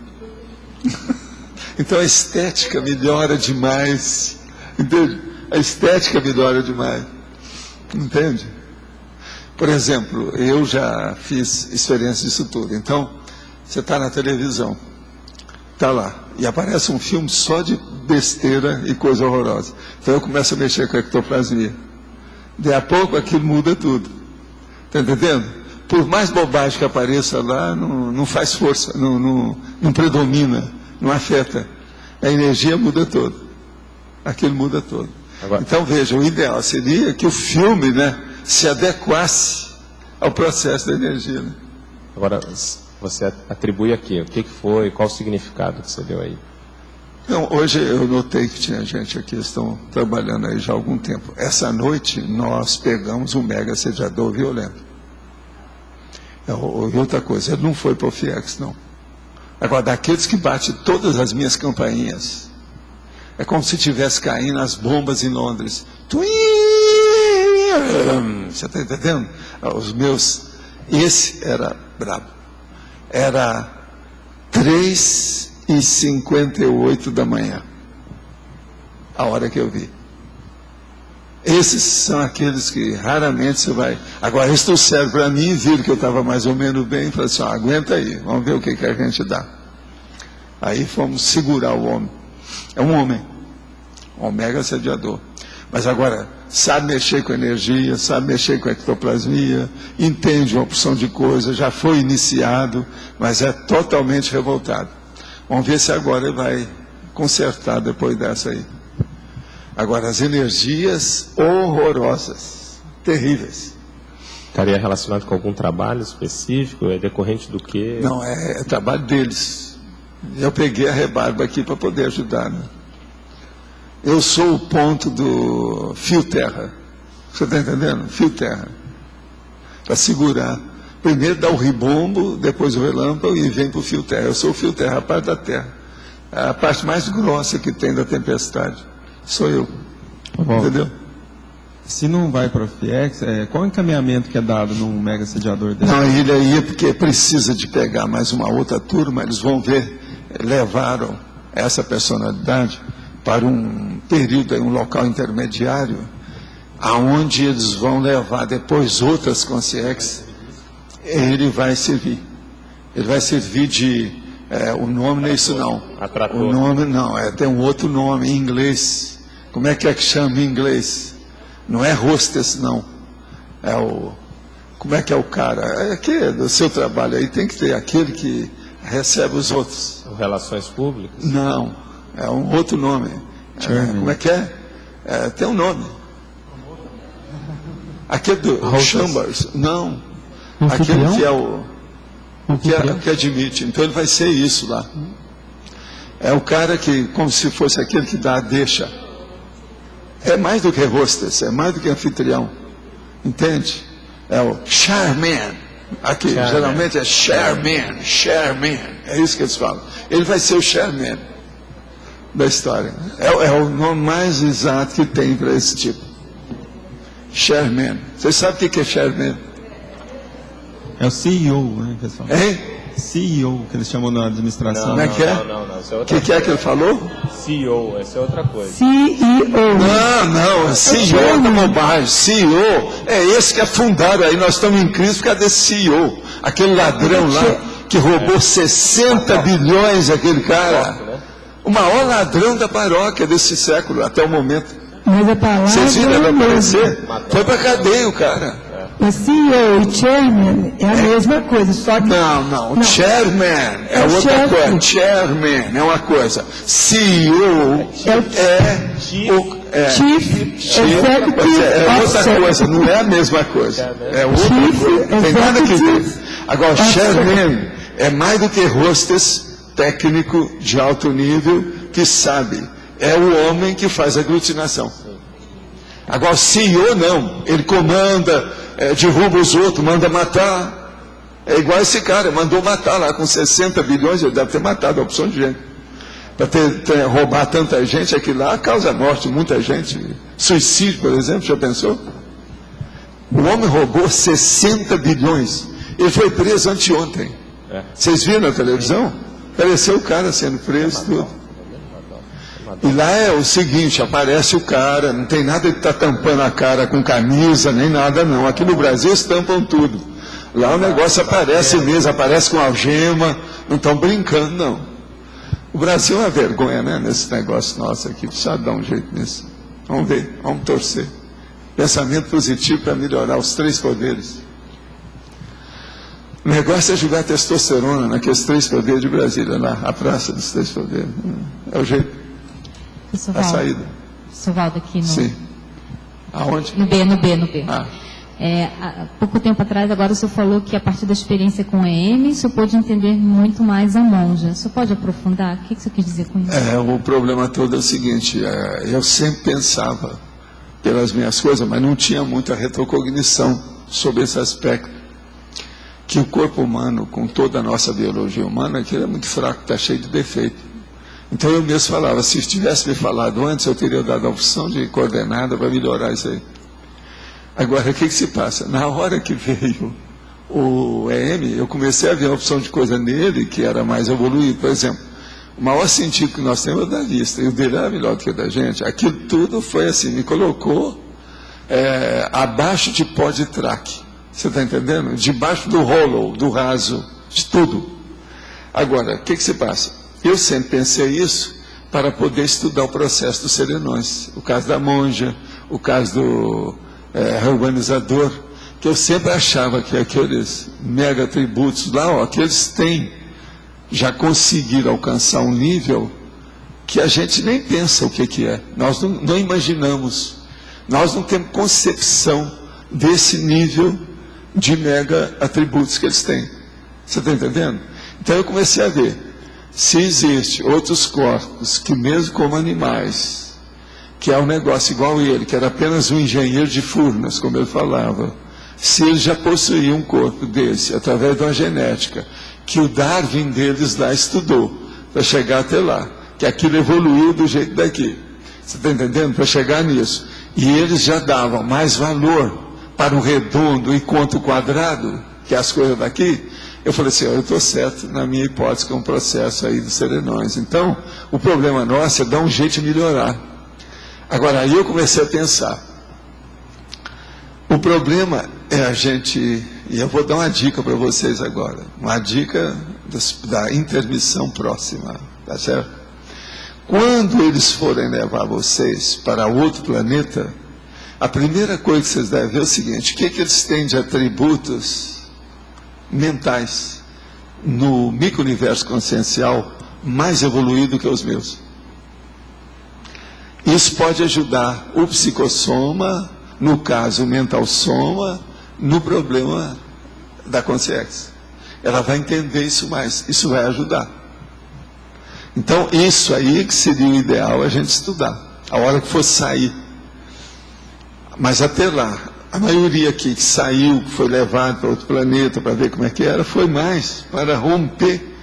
Então a estética melhora demais, entende? A estética melhora demais, entende? Por exemplo, eu já fiz experiência disso tudo. Então, você está na televisão, está lá, e aparece um filme só de besteira e coisa horrorosa. Então eu começo a mexer com a ectoplasmia. Daí a pouco aquilo muda tudo. Está entendendo? Por mais bobagem que apareça lá, não faz força, não predomina, não afeta. A energia muda toda. Aquilo muda todo. Agora, então veja, o ideal seria que o filme, né, se adequasse ao processo da energia. Né? Agora, você atribui a quê? O que foi? Qual o significado que você deu aí? Não, hoje eu notei que tinha gente aqui que estão trabalhando aí já há algum tempo. Essa noite nós pegamos um mega assediador violento. E outra coisa, ele não foi para o FIEX, não. Agora, daqueles que batem todas as minhas campainhas, é como se tivesse caindo as bombas em Londres. Você está entendendo? Os meus, esse era brabo. Era 3h58 da manhã, a hora que eu vi. Esses são aqueles que raramente você vai. Agora, eles trouxeram para mim, viram que eu estava mais ou menos bem, e falaram assim: aguenta aí, vamos ver o que a gente dá. Aí fomos segurar o homem. É um homem, um mega assediador. Mas agora, sabe mexer com energia, sabe mexer com ectoplasmia, entende uma opção de coisas, já foi iniciado, mas é totalmente revoltado. Vamos ver se agora ele vai consertar depois dessa aí. Agora, as energias horrorosas, terríveis. Estaria relacionado com algum trabalho específico? É decorrente do quê? Não, é trabalho deles. Eu peguei a rebarba aqui para poder ajudar. Né? Eu sou o ponto do fio terra. Você está entendendo? Fio terra. Para segurar. Primeiro dá o ribombo, depois o relâmpago e vem para o fio terra. Eu sou o fio terra, a parte da terra. É a parte mais grossa que tem da tempestade. Sou eu. Bom, entendeu? Se não vai para o FIEX, qual o encaminhamento que é dado num mega assediador desse? Não, ele aí é porque precisa de pegar mais uma outra turma, eles vão ver, levaram essa personalidade para um período, um local intermediário, aonde eles vão levar depois outras consciências, ele vai servir. Ele vai servir de... o nome não é isso não. O nome não, tem um outro nome em inglês. Como é que chama em inglês? Não é hostess, não. Como é que é o cara? É que do seu trabalho aí tem que ter aquele que recebe os outros. Relações públicas? Não, é um outro nome. Como é que é? Tem um nome. Aquele do Chambers? Não. Aquele que é o... Que admite. Então ele vai ser isso lá. É o cara que, como se fosse aquele que dá a deixa. É mais do que hostess, é mais do que anfitrião. Entende? É o chairman. Aqui, geralmente é chairman. É isso que eles falam. Ele vai ser o chairman da história. É o nome mais exato que tem para esse tipo. Chairman. Vocês sabem o que é chairman? É o CEO, né, pessoal? CEO, que eles chamam na administração. Como é que é? Não. O que é que ele falou? CEO, essa é outra coisa. CEO. Não, CEO é bobagem. CEO é esse que afundaram aí. Nós estamos em crise por causa desse CEO. Aquele ladrão lá que roubou 60 bilhões, aquele cara. O maior ladrão da paróquia desse século, até o momento. Mas a palavra vocês viram ele aparecer? Foi para cadeia o cara. Mas CEO e chairman é a mesma coisa, só que... Não. Chairman é outra coisa. Chairman é uma coisa. CEO Chief é outra coisa, não é a mesma coisa. É outra coisa. Tem nada que ver. Agora, chairman é mais do que hostess, técnico de alto nível, que sabe. É o homem que faz a aglutinação. Agora, CEO não. Ele comanda... derruba os outros, manda matar. É igual esse cara, mandou matar lá com 60 bilhões, ele deve ter matado a opção de gente. Para roubar tanta gente, aquilo lá causa morte de muita gente. Suicídio, por exemplo, já pensou? O homem roubou 60 bilhões. Ele foi preso anteontem. Vocês viram na televisão? Apareceu o cara sendo preso, tudo. E lá é o seguinte, aparece o cara, não tem nada de estar tampando a cara com camisa, nem nada não. Aqui no Brasil eles tampam tudo. Lá o negócio aparece mesmo, aparece com algema, não estão brincando não. O Brasil é uma vergonha, né, nesse negócio nosso aqui, precisa dar um jeito nisso. Vamos ver, vamos torcer. Pensamento positivo para melhorar os 3 poderes. O negócio é jogar testosterona naqueles 3 poderes de Brasília, lá, a praça dos 3 poderes. É o jeito. A saída. Sovaldo aqui no... Sim. Aonde? No B. Ah. Há pouco tempo atrás, agora o senhor falou que a partir da experiência com o EM, o senhor pôde entender muito mais a monja. O senhor pode aprofundar? O que o senhor quis dizer com isso? O problema todo é o seguinte, eu sempre pensava pelas minhas coisas, mas não tinha muita retrocognição sobre esse aspecto. Que o corpo humano, com toda a nossa biologia humana, que ele é muito fraco, está cheio de defeito. Então eu mesmo falava, se tivesse me falado antes, eu teria dado a opção de coordenada para melhorar isso aí. Agora, o que se passa? Na hora que veio o EM, eu comecei a ver a opção de coisa nele que era mais evoluído. Por exemplo, o maior sentido que nós temos é o da vista, e o dele era melhor do que o da gente. Aquilo tudo foi assim, me colocou abaixo de pó de traque. Você está entendendo? Debaixo do hollow, do raso, de tudo. Agora, o que se passa? Eu sempre pensei isso para poder estudar o processo dos serenões. O caso da monja, o caso do reorganizador, que eu sempre achava que aqueles mega atributos lá, que eles têm, já conseguiram alcançar um nível que a gente nem pensa o que é. Nós não imaginamos, nós não temos concepção desse nível de mega atributos que eles têm. Você está entendendo? Então eu comecei a ver, se existem outros corpos que mesmo como animais, que é um negócio igual ele, que era apenas um engenheiro de Furnas, como ele falava, se ele já possuía um corpo desse, através de uma genética, que o Darwin deles lá estudou, para chegar até lá, que aquilo evoluiu do jeito daqui. Você está entendendo? Para chegar nisso. E eles já davam mais valor para o redondo e contra o quadrado, que é as coisas daqui. Eu falei assim, eu estou certo na minha hipótese, que é um processo aí dos serenões. Então, o problema nosso é dar um jeito de melhorar. Agora, aí eu comecei a pensar. O problema é a gente, e eu vou dar uma dica para vocês agora, uma dica da intermissão próxima, tá certo? Quando eles forem levar vocês para outro planeta, a primeira coisa que vocês devem ver é o seguinte, o que eles têm de atributos mentais no micro-universo consciencial mais evoluído que os meus. Isso pode ajudar o psicossoma, no caso o mental soma, no problema da consciência. Ela vai entender isso mais, isso vai ajudar. Então isso aí que seria o ideal a gente estudar, a hora que for sair. Mas até lá, a maioria aqui que saiu, que foi levado para outro planeta para ver como é que era, foi mais para romper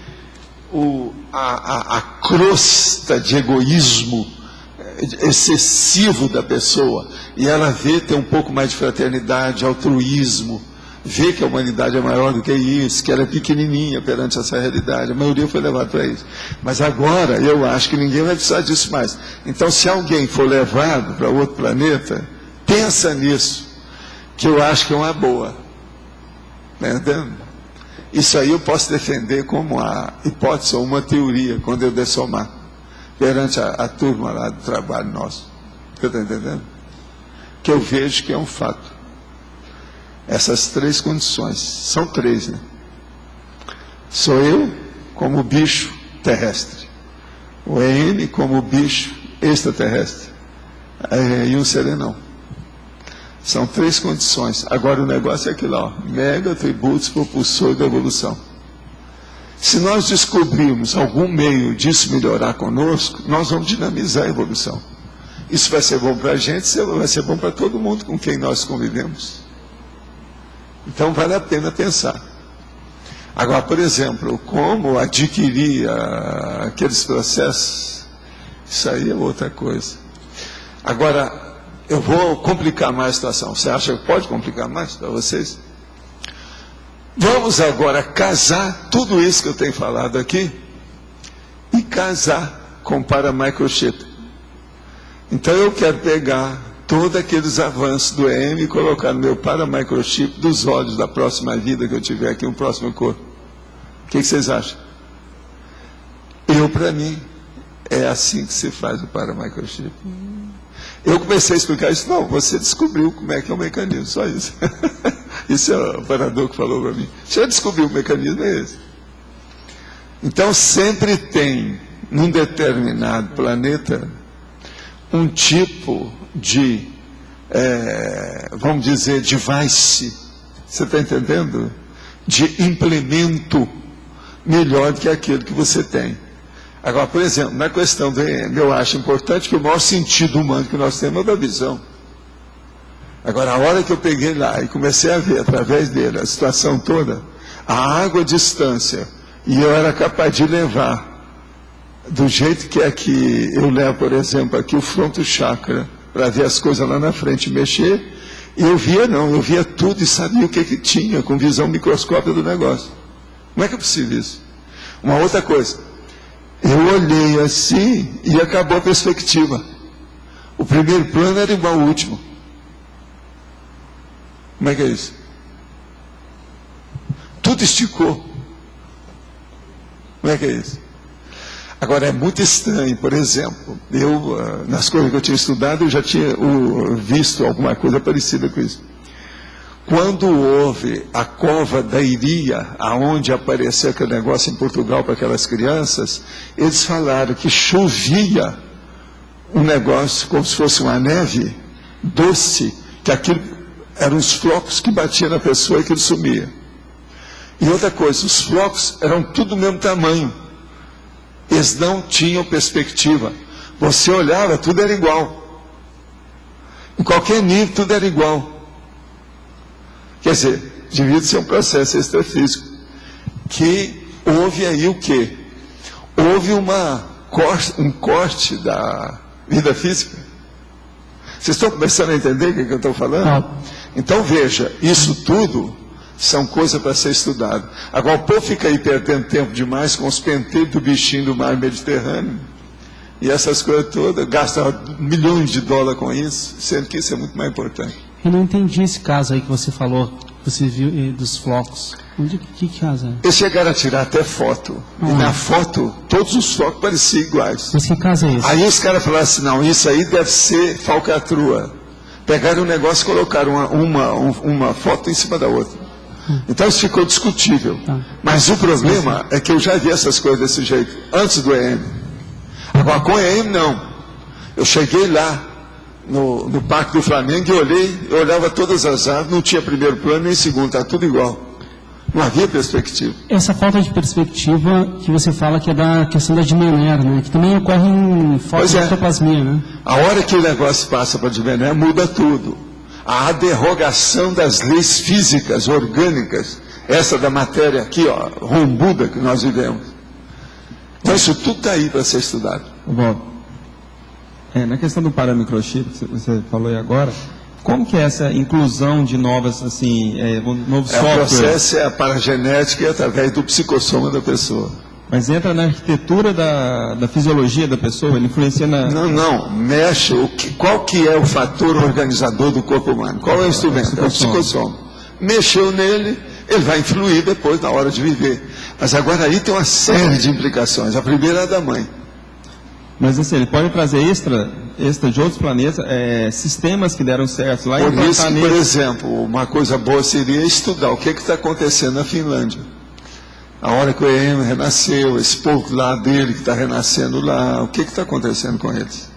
a crosta de egoísmo excessivo da pessoa, e ela vê ter um pouco mais de fraternidade, altruísmo, vê que a humanidade é maior do que isso, que ela é pequenininha perante essa realidade. A maioria foi levada para isso. Mas agora eu acho que ninguém vai precisar disso mais. Então, se alguém for levado para outro planeta, pensa nisso, que eu acho que é uma boa. Está entendendo? Isso aí eu posso defender como uma hipótese ou uma teoria, quando eu dessomar perante a turma lá do trabalho nosso. Você está entendendo? Que eu vejo que é um fato. Essas 3 condições, são 3, né? Sou eu como bicho terrestre, o EM como bicho extraterrestre, e um serenão. São 3 condições. Agora o negócio é aquilo, ó, mega atributos propulsor da evolução. Se nós descobrirmos algum meio disso melhorar conosco, nós vamos dinamizar a evolução. Isso vai ser bom para a gente, vai ser bom para todo mundo com quem nós convivemos. Então vale a pena pensar. Agora, por exemplo, como adquirir aqueles processos, isso aí é outra coisa. Agora, eu vou complicar mais a situação. Você acha que pode complicar mais para vocês? Vamos agora casar tudo isso que eu tenho falado aqui e casar com paramicrochip. Então eu quero pegar todos aqueles avanços do EM e colocar no meu paramicrochip dos olhos da próxima vida que eu tiver aqui, um próximo corpo. O que vocês acham? Para mim, é assim que se faz o paramicrochip. Eu comecei a explicar isso. Não, você descobriu como é que é o mecanismo, só isso. Isso é o operador que falou para mim. Já descobriu o mecanismo, é esse. Então, sempre tem, num determinado planeta, um tipo de, vamos dizer, device, você está entendendo? De implemento melhor do que aquele que você tem. Agora, por exemplo, na questão do EM, eu acho importante que o maior sentido humano que nós temos é o da visão. Agora, a hora que eu peguei lá e comecei a ver, através dele, a situação toda, a água à distância, e eu era capaz de levar, do jeito que é que eu levo, por exemplo, aqui o fronto chakra, para ver as coisas lá na frente, mexer, e eu via tudo e sabia o que tinha, com visão microscópica do negócio. Como é que é possível isso? Uma outra coisa, eu olhei assim e acabou a perspectiva. O primeiro plano era igual ao último. Como é que é isso? Tudo esticou. Como é que é isso? Agora, é muito estranho, por exemplo, nas coisas que eu tinha estudado, eu já tinha visto alguma coisa parecida com isso. Quando houve a cova da Iria, aonde apareceu aquele negócio em Portugal para aquelas crianças, eles falaram que chovia um negócio como se fosse uma neve doce, que aquilo eram os flocos que batiam na pessoa e que ele sumia. E outra coisa, os flocos eram tudo do mesmo tamanho. Eles não tinham perspectiva. Você olhava, tudo era igual. Em qualquer nível, tudo era igual. Quer dizer, devia ser um processo extrafísico. Que houve aí o quê? Houve um corte da vida física. Vocês estão começando a entender o que eu estou falando? Então veja, isso tudo são coisas para ser estudado. Agora o povo fica aí perdendo tempo demais com os penteiros do bichinho do mar Mediterrâneo. E essas coisas todas, gasta milhões de dólares com isso, sendo que isso é muito mais importante. Eu não entendi esse caso aí que você falou, que você viu dos flocos. Que caso é? Eles chegaram a tirar até foto. E na foto, todos os flocos pareciam iguais. Mas que caso é esse? Aí os caras falaram assim, não, isso aí deve ser falcatrua. Pegaram um negócio e colocaram uma foto em cima da outra. Então isso ficou discutível. Mas o problema é que eu já vi essas coisas desse jeito, antes do EM. Agora com o EM não. Eu cheguei lá, no Parque do Flamengo, e eu olhava todas as árvores, não tinha primeiro plano nem segundo, estava tudo igual. Não havia perspectiva. Essa falta de perspectiva que você fala que é da questão da Dimener, né? Que também ocorre em falta de ectoplasmia, né? A hora que o negócio passa para a Dimener, muda tudo. A derrogação das leis físicas, orgânicas, essa da matéria aqui, ó, rombuda que nós vivemos. Então isso tudo está aí para ser estudado. Bom, na questão do paramicrochip, que você falou aí agora, como que é essa inclusão de novas, assim, novos softwares? O processo é a paragenética através do psicossoma da pessoa. Mas entra na arquitetura da fisiologia da pessoa, ele influencia na... Não, mexe, qual que é o fator organizador do corpo humano? Qual é o instrumento? É o psicossoma. Mexeu nele, ele vai influir depois na hora de viver. Mas agora aí tem uma série de implicações. A primeira é a da mãe. Mas assim, ele pode trazer extra de outros planetas, sistemas que deram certo lá. Por isso que, por exemplo, uma coisa boa seria estudar o que está acontecendo na Finlândia. A hora que o EM renasceu, esse povo lá dele que está renascendo lá, o que está acontecendo com eles?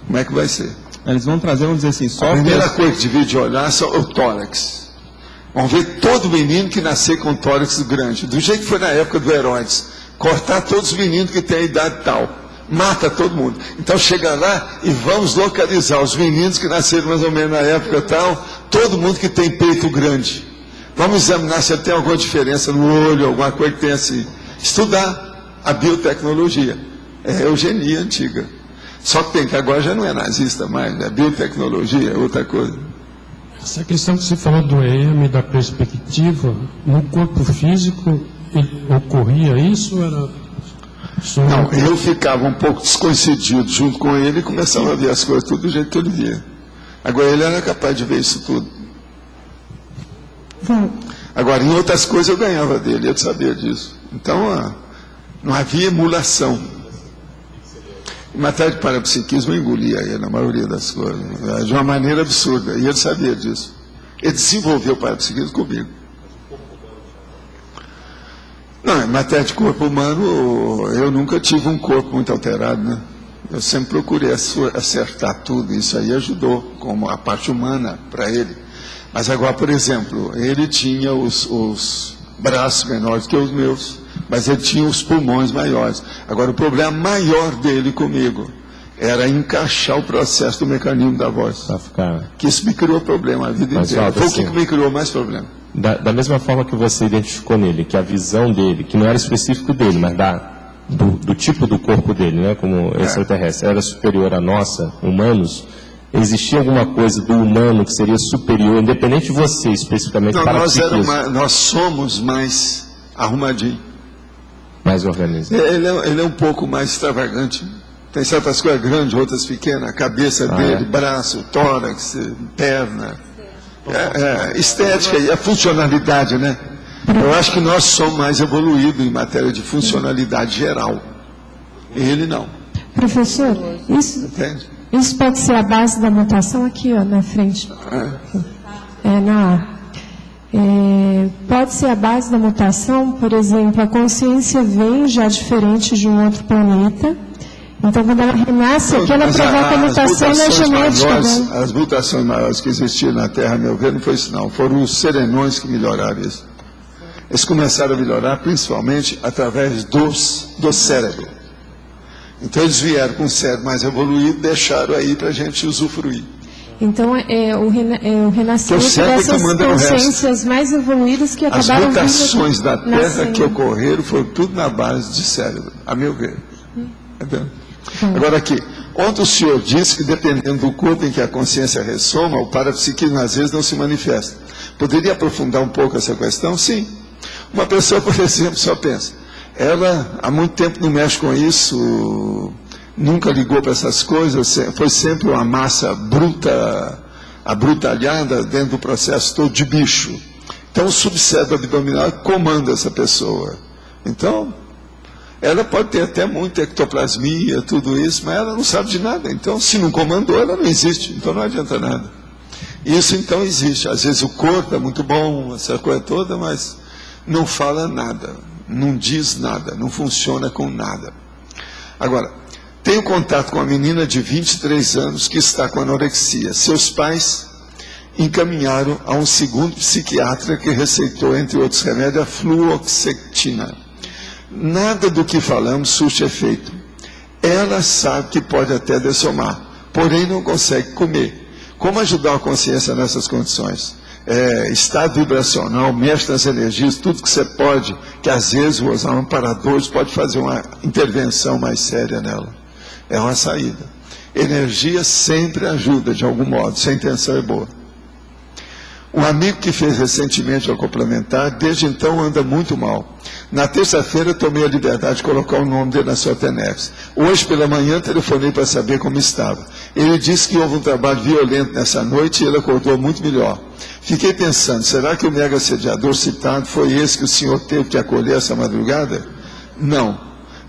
Como é que vai ser? Eles vão trazer, vamos dizer assim, só... A primeira coisa que devia de olhar é o tórax. Vamos ver todo menino que nascer com tórax grande, do jeito que foi na época do Herodes. Cortar todos os meninos que têm a idade tal. Mata todo mundo. Então chega lá e vamos localizar os meninos que nasceram mais ou menos na época tal, todo mundo que tem peito grande. Vamos examinar se tem alguma diferença no olho, alguma coisa que tenha assim. Estudar a biotecnologia. É eugenia antiga. Só que tem que agora já não é nazista mais, é biotecnologia, é outra coisa. Essa questão que você falou do EM, da perspectiva, no corpo físico, ocorria isso ou era... Não, eu ficava um pouco descoincidido junto com ele e começava a ver as coisas tudo do jeito que ele via. Agora ele era capaz de ver isso tudo. Agora, em outras coisas eu ganhava dele, ele sabia disso. Então, não havia emulação. Em matéria de parapsiquismo, eu engolia ele, na maioria das coisas, de uma maneira absurda, e ele sabia disso. Ele desenvolveu o parapsiquismo comigo. Não, em matéria de corpo humano, eu nunca tive um corpo muito alterado, né? Eu sempre procurei acertar tudo, isso aí ajudou, como a parte humana para ele. Mas agora, por exemplo, ele tinha os braços menores que os meus, mas ele tinha os pulmões maiores. Agora, o problema maior dele comigo era encaixar o processo do mecanismo da voz. Que isso me criou problema a vida inteira. Foi o que me criou mais problema. Da mesma forma que você identificou nele, que a visão dele, que não era específico dele, mas do tipo do corpo dele, né, como extraterrestre, era superior à nossa, humanos, existia alguma coisa do humano que seria superior, independente de você, especificamente, não, para nós somos mais arrumadinho. Mais organizado. Ele é um pouco mais extravagante. Tem certas coisas grandes, outras pequenas. A cabeça dele, braço, tórax, perna. Estética e a funcionalidade, né? Eu acho que nós somos mais evoluídos em matéria de funcionalidade geral. Ele não. Professor, isso pode ser a base da mutação aqui, ó, na frente. Pode ser a base da mutação, por exemplo, a consciência vem já diferente de um outro planeta. Então, quando ela renasce, aqui ela provoca a mutação na genética. As mutações maiores que existiam na Terra, a meu ver, não foi isso não. Foram os serenões que melhoraram isso. Eles começaram a melhorar principalmente através do cérebro. Então eles vieram com o cérebro mais evoluído, deixaram aí para a gente usufruir. Então o renascimento dessas consciências mais evoluídas que acabaram... As mutações da Terra que ocorreram foram tudo na base de cérebro, a meu ver. Agora aqui, ontem o senhor disse que dependendo do corpo em que a consciência ressoma, o parapsiquismo às vezes não se manifesta. Poderia aprofundar um pouco essa questão? Sim. Uma pessoa, por exemplo, só pensa, ela há muito tempo não mexe com isso, nunca ligou para essas coisas, foi sempre uma massa bruta, abrutalhada dentro do processo todo de bicho. Então o subcérebro abdominal comanda essa pessoa. Então, ela pode ter até muita ectoplasmia, tudo isso, mas ela não sabe de nada. Então, se não comandou, ela não existe. Então não adianta nada. Isso então existe. Às vezes o corpo é muito bom, essa coisa toda, mas não fala nada, não diz nada, não funciona com nada. Agora, tenho contato com uma menina de 23 anos que está com anorexia. Seus pais encaminharam a um segundo psiquiatra que receitou, entre outros remédios, a fluoxetina. Nada do que falamos surte efeito. Ela sabe que pode até dessomar, porém não consegue comer. Como ajudar a consciência nessas condições? Estado vibracional, mexe nas energias, tudo que você pode, que às vezes os amparadores pode fazer uma intervenção mais séria nela. É uma saída. Energia sempre ajuda de algum modo, se a intenção é boa. Um amigo que fez recentemente o complementar, desde então anda muito mal. Na terça-feira tomei a liberdade de colocar o nome dele na sua TENEPS. Hoje pela manhã telefonei para saber como estava. Ele disse que houve um trabalho violento nessa noite e ele acordou muito melhor. Fiquei pensando, será que o mega assediador citado foi esse que o senhor teve que acolher essa madrugada? Não.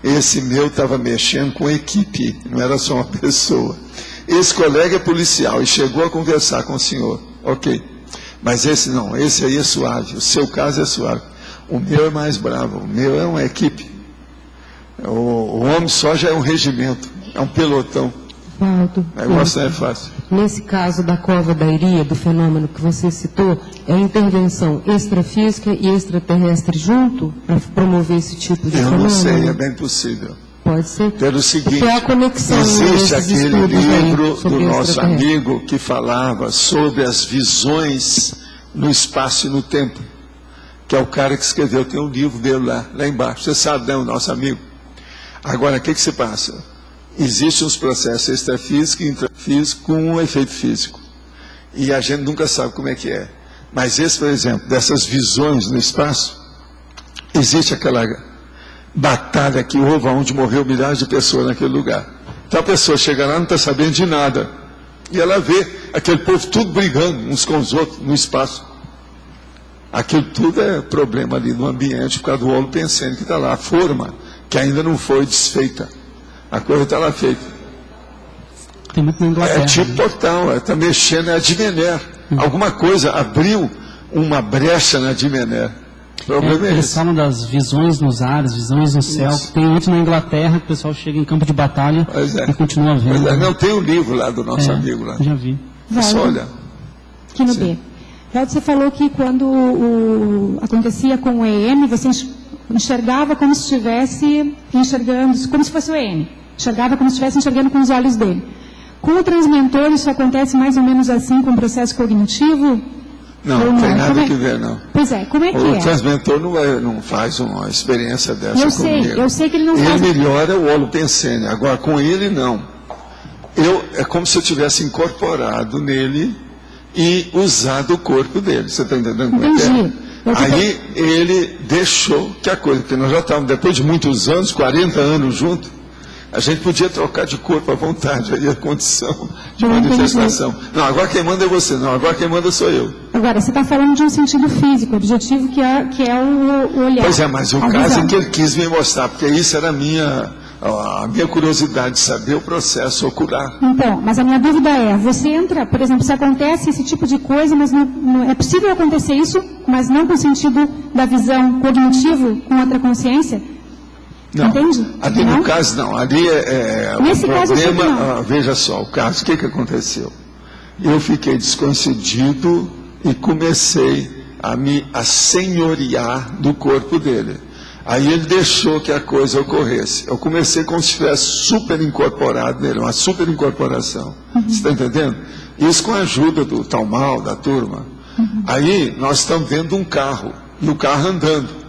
Esse meu estava mexendo com equipe, não era só uma pessoa. Esse colega é policial e chegou a conversar com o senhor. Ok. Mas esse não, esse aí é suave, o seu caso é suave. O meu é mais bravo, o meu é uma equipe. O homem só já é um regimento, é um pelotão. Valdo, o negócio não é fácil. Nesse caso da cova da Iria, do fenômeno que você citou, é a intervenção extrafísica e extraterrestre junto para promover esse tipo de fenômeno? Eu não sei, é bem possível. Pode ser. Pelo seguinte, a conexão existe aquele livro do nosso amigo que falava sobre as visões no espaço e no tempo, que é o cara que escreveu, tem um livro dele lá embaixo. Você sabe, né, o nosso amigo? Agora, o que se passa? Existem os processos extrafísico e intrafísico com um efeito físico. E a gente nunca sabe como é que é. Mas esse, por exemplo, dessas visões no espaço, existe aquela batalha que houve onde morreu milhares de pessoas naquele lugar. Então a pessoa chega lá e não está sabendo de nada. E ela vê aquele povo tudo brigando uns com os outros no espaço. Aquilo tudo é problema ali no ambiente por causa do holopensene que está lá. A forma que ainda não foi desfeita. A coisa está lá feita. Tem muito na Inglaterra. É tipo portal, está mexendo, é a Dimener. Alguma coisa abriu uma brecha na Dimener. O problema é eles esse. falam das visões nos ares, visões no céu. Isso. Tem muito na Inglaterra que o pessoal chega em campo de batalha e continua vendo. Pois é. Não, tem um livro lá do nosso amigo lá. Já vi. É só olhar. Aqui no B. Valdo, você falou que quando acontecia com o EM, você enxergava como se estivesse enxergando, como se fosse o EM. Enxergava como se estivesse enxergando com os olhos dele. Com o transmentor, isso acontece mais ou menos assim com o processo cognitivo? Não, não tem nada que ver, não. Pois é, como é que o transmentor não faz uma experiência dessa comigo. Eu sei que ele não faz. Ele melhora o holopensene, agora com ele não. É como se eu tivesse incorporado nele e usado o corpo dele. Você está entendendo como é que é? Aí ele deixou que a coisa, porque nós já estávamos, depois de muitos anos, 40 anos juntos, a gente podia trocar de corpo à vontade, aí a condição de manifestação. Não, agora quem manda é você, não, agora quem manda sou eu. Agora, você está falando de um sentido físico, objetivo que é o olhar. Pois é, mas o caso é que ele quis me mostrar, porque isso era a minha curiosidade de saber o processo ocular. Então, mas a minha dúvida é, você entra, por exemplo, se acontece esse tipo de coisa, mas não é possível acontecer isso, mas não com o sentido da visão cognitivo com outra consciência? Não, entende? ali não? No caso não, ali Nesse o caso, problema, veja só, o caso, o que aconteceu? Eu fiquei desconcedido e comecei a senhorear do corpo dele. Aí ele deixou que a coisa ocorresse. Eu comecei como se estivesse super incorporado nele, uma super incorporação. Você está entendendo? Isso com a ajuda do Talmal, da turma. Aí nós estamos vendo um carro, e o carro andando.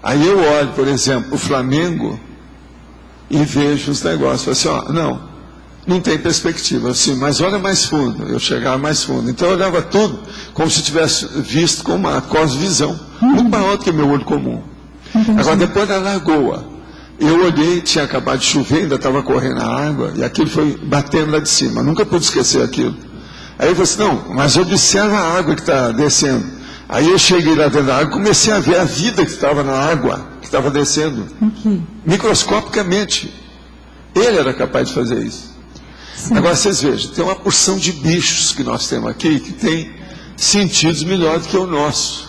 Aí eu olho, por exemplo, o Flamengo e vejo os negócios. Falo assim, não tem perspectiva. Assim, mas olha mais fundo. Eu chegava mais fundo. Então eu olhava tudo como se tivesse visto com uma cosvisão. Muito maior do que meu olho comum. Agora, depois da lagoa, eu olhei, tinha acabado de chover, ainda estava correndo a água, e aquilo foi batendo lá de cima. Nunca pude esquecer aquilo. Aí eu falei assim, não, mas observa a água que está descendo. Aí eu cheguei lá dentro da água e comecei a ver a vida que estava na água, que estava descendo. Microscopicamente. Ele era capaz de fazer isso. Sim. Agora, vocês vejam, tem uma porção de bichos que nós temos aqui que tem sentidos melhores do que o nosso.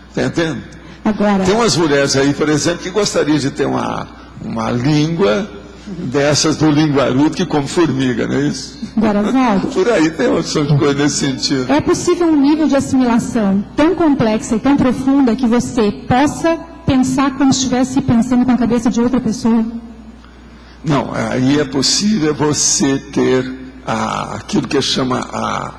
Está entendendo? Agora... Tem umas mulheres aí, por exemplo, que gostariam de ter uma língua dessas do linguarudo que come formiga, não é isso? Agora, Valdo, por aí tem uma opção de coisa nesse sentido. É possível um nível de assimilação tão complexa e tão profunda que você possa pensar como se estivesse pensando com a cabeça de outra pessoa? Não, aí é possível você ter aquilo que chama a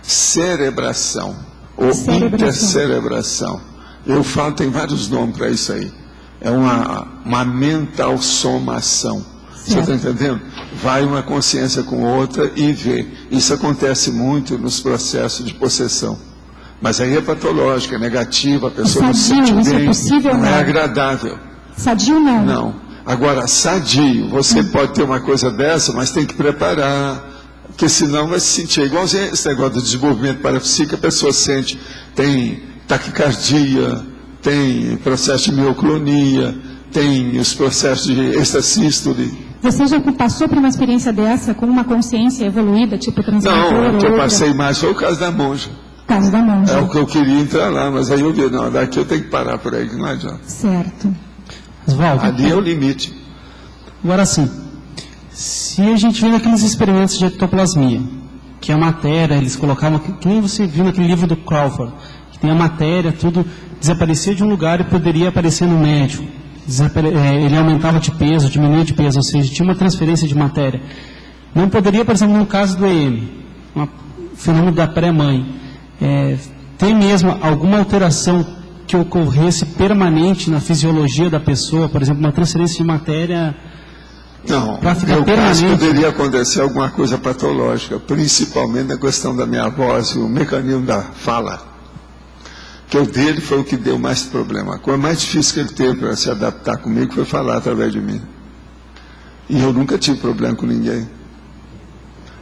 cerebração, ou intercerebração. Eu falo, tem vários nomes para isso aí. É uma mental somação. Você está entendendo? Vai uma consciência com outra e vê. Isso acontece muito nos processos de possessão. Mas aí é patológica, é negativa, a pessoa não se sente bem, isso é possível, não é agradável. Sadio não? Não. Agora, sadio, você pode ter uma coisa dessa, mas tem que preparar, porque senão vai se sentir igualzinho esse negócio do desenvolvimento parapsíquico, a pessoa sente, tem taquicardia, tem processo de mioclonia, tem os processos de extrasístole. Você já passou por uma experiência dessa com uma consciência evoluída, tipo transmentor? Não, o que eu passei mais foi o caso da monja. Caso da monja. É o que eu queria entrar lá, mas aí eu vi, não, daqui eu tenho que parar por aí, que não adianta. Certo. Oswaldo, ali é o limite. Agora sim, se a gente vê naqueles experimentos de ectoplasmia, que a matéria, eles colocavam, que nem você viu naquele livro do Crawford, que tem a matéria, tudo desaparecia de um lugar e poderia aparecer no médico. Ele aumentava de peso, diminuía de peso, ou seja, tinha uma transferência de matéria. Não poderia, por exemplo, no caso do EM, um fenômeno da pré-mãe, tem mesmo alguma alteração que ocorresse permanente na fisiologia da pessoa, por exemplo, uma transferência de matéria Não, para ficar no caso permanente. poderia acontecer alguma coisa patológica, principalmente na questão da minha voz, o mecanismo da fala. Que o dele foi o que deu mais problema. A coisa mais difícil que ele teve para se adaptar comigo foi falar através de mim. E eu nunca tive problema com ninguém.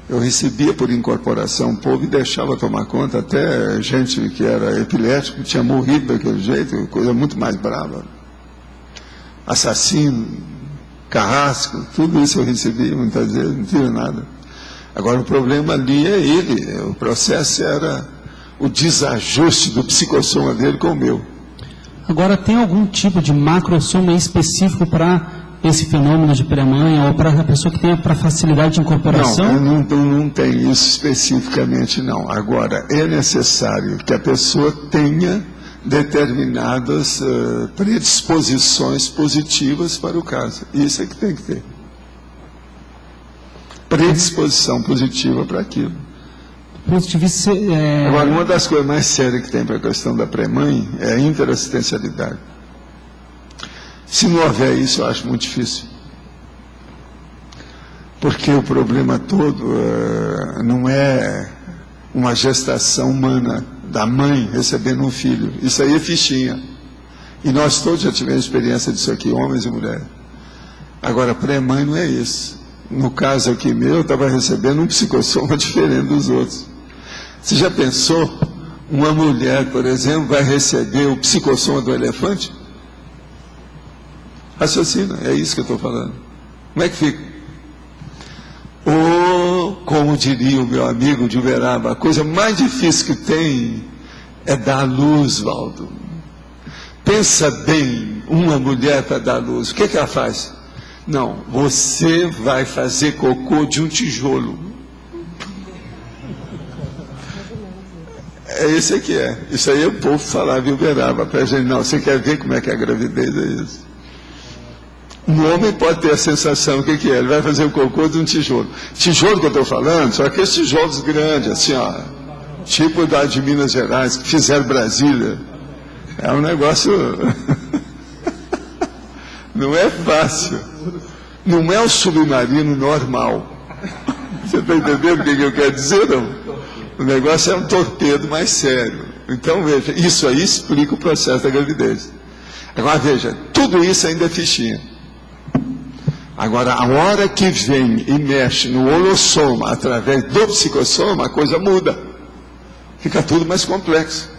Eu recebia por incorporação o povo e deixava tomar conta, até gente que era epilético, tinha morrido daquele jeito, coisa muito mais brava. Assassino, carrasco, tudo isso eu recebi muitas vezes, não tive nada. Agora o problema ali é ele, o processo era o desajuste do psicossoma dele com o meu. Agora, tem algum tipo de macrossoma específico para esse fenômeno de pré-mãe, ou para a pessoa que tem para facilidade de incorporação? Não tem isso especificamente, não. Agora, é necessário que a pessoa tenha determinadas predisposições positivas para o caso. Isso é que tem que ter. Predisposição positiva para aquilo. Agora, uma das coisas mais sérias que tem para a questão da pré-mãe é a interassistencialidade. Se não houver isso, eu acho muito difícil. Porque o problema todo não é uma gestação humana da mãe recebendo um filho. Isso aí é fichinha. E nós todos já tivemos experiência disso aqui, homens e mulheres. Agora, pré-mãe não é isso. No caso aqui meu, eu estava recebendo um psicossoma diferente dos outros. Você já pensou? Uma mulher, por exemplo, vai receber o psicossoma do elefante? Raciocina, é isso que eu estou falando. Como é que fica? Ou, como diria o meu amigo de Uberaba, a coisa mais difícil que tem é dar luz, Valdo. Pensa bem, uma mulher para dar luz, o que ela faz? Não, você vai fazer cocô de um tijolo. É isso que é. Isso aí o povo falava em Uberaba para a gente. Não, você quer ver como é que é a gravidez? É isso. Um homem pode ter a sensação, o que é? Ele vai fazer o cocô de um tijolo. Tijolo que eu estou falando, são aqueles tijolos grandes, assim, ó, tipo da de Minas Gerais, que fizeram Brasília. É um negócio... Não é fácil. Não é um submarino normal. Você está entendendo o que eu quero dizer, não? O negócio é um torpedo mais sério. Então, veja, isso aí explica o processo da gravidez. Agora, veja, tudo isso ainda é fichinha. Agora, a hora que vem e mexe no holossoma através do psicossoma, a coisa muda. Fica tudo mais complexo.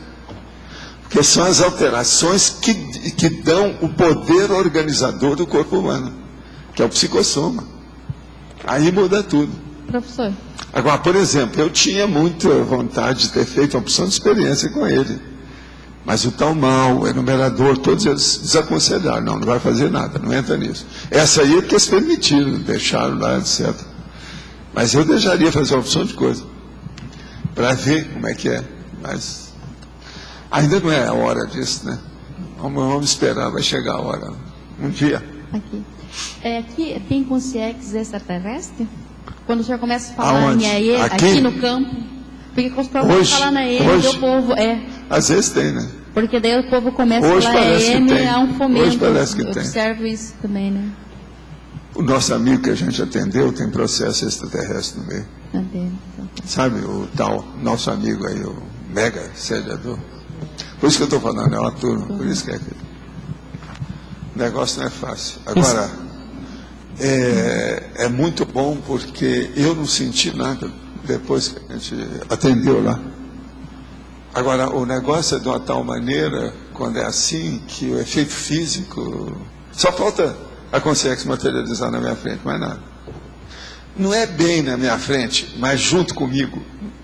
Porque são as alterações que dão o poder organizador do corpo humano, que é o psicossoma. Aí muda tudo. Professor. Agora, por exemplo, eu tinha muita vontade de ter feito uma opção de experiência com ele. Mas o tal mal, o enumerador, todos eles desaconselharam. Não vai fazer nada, não entra nisso. Essa aí é porque eles permitiram, deixaram lá, etc. Mas eu deixaria fazer uma opção de coisa. Para ver como é que é. Mas ainda não é a hora disso, né? Vamos esperar, vai chegar a hora. Um dia. Aqui. Aqui tem consciência extraterrestre? Quando o senhor começa a falar Aonde? em AE, aqui no campo, porque quando o senhor começa a falar na EM, o povo Às vezes tem, né? Porque daí o povo começa Hoje a falar EM e há um fomento. Hoje parece que eu tem. observo isso também, né? O nosso amigo que a gente atendeu tem processo extraterrestre no meio. Sabe, o tal, nosso amigo aí, o mega sediador. Por isso que eu estou falando, é uma turma, por isso que é aquilo. O negócio não é fácil. Agora, é muito bom porque eu não senti nada depois que a gente atendeu lá. Agora, o negócio é de uma tal maneira, quando é assim, que o efeito físico... Só falta a consciência materializar na minha frente, mais nada. Não é bem na minha frente, mas junto comigo.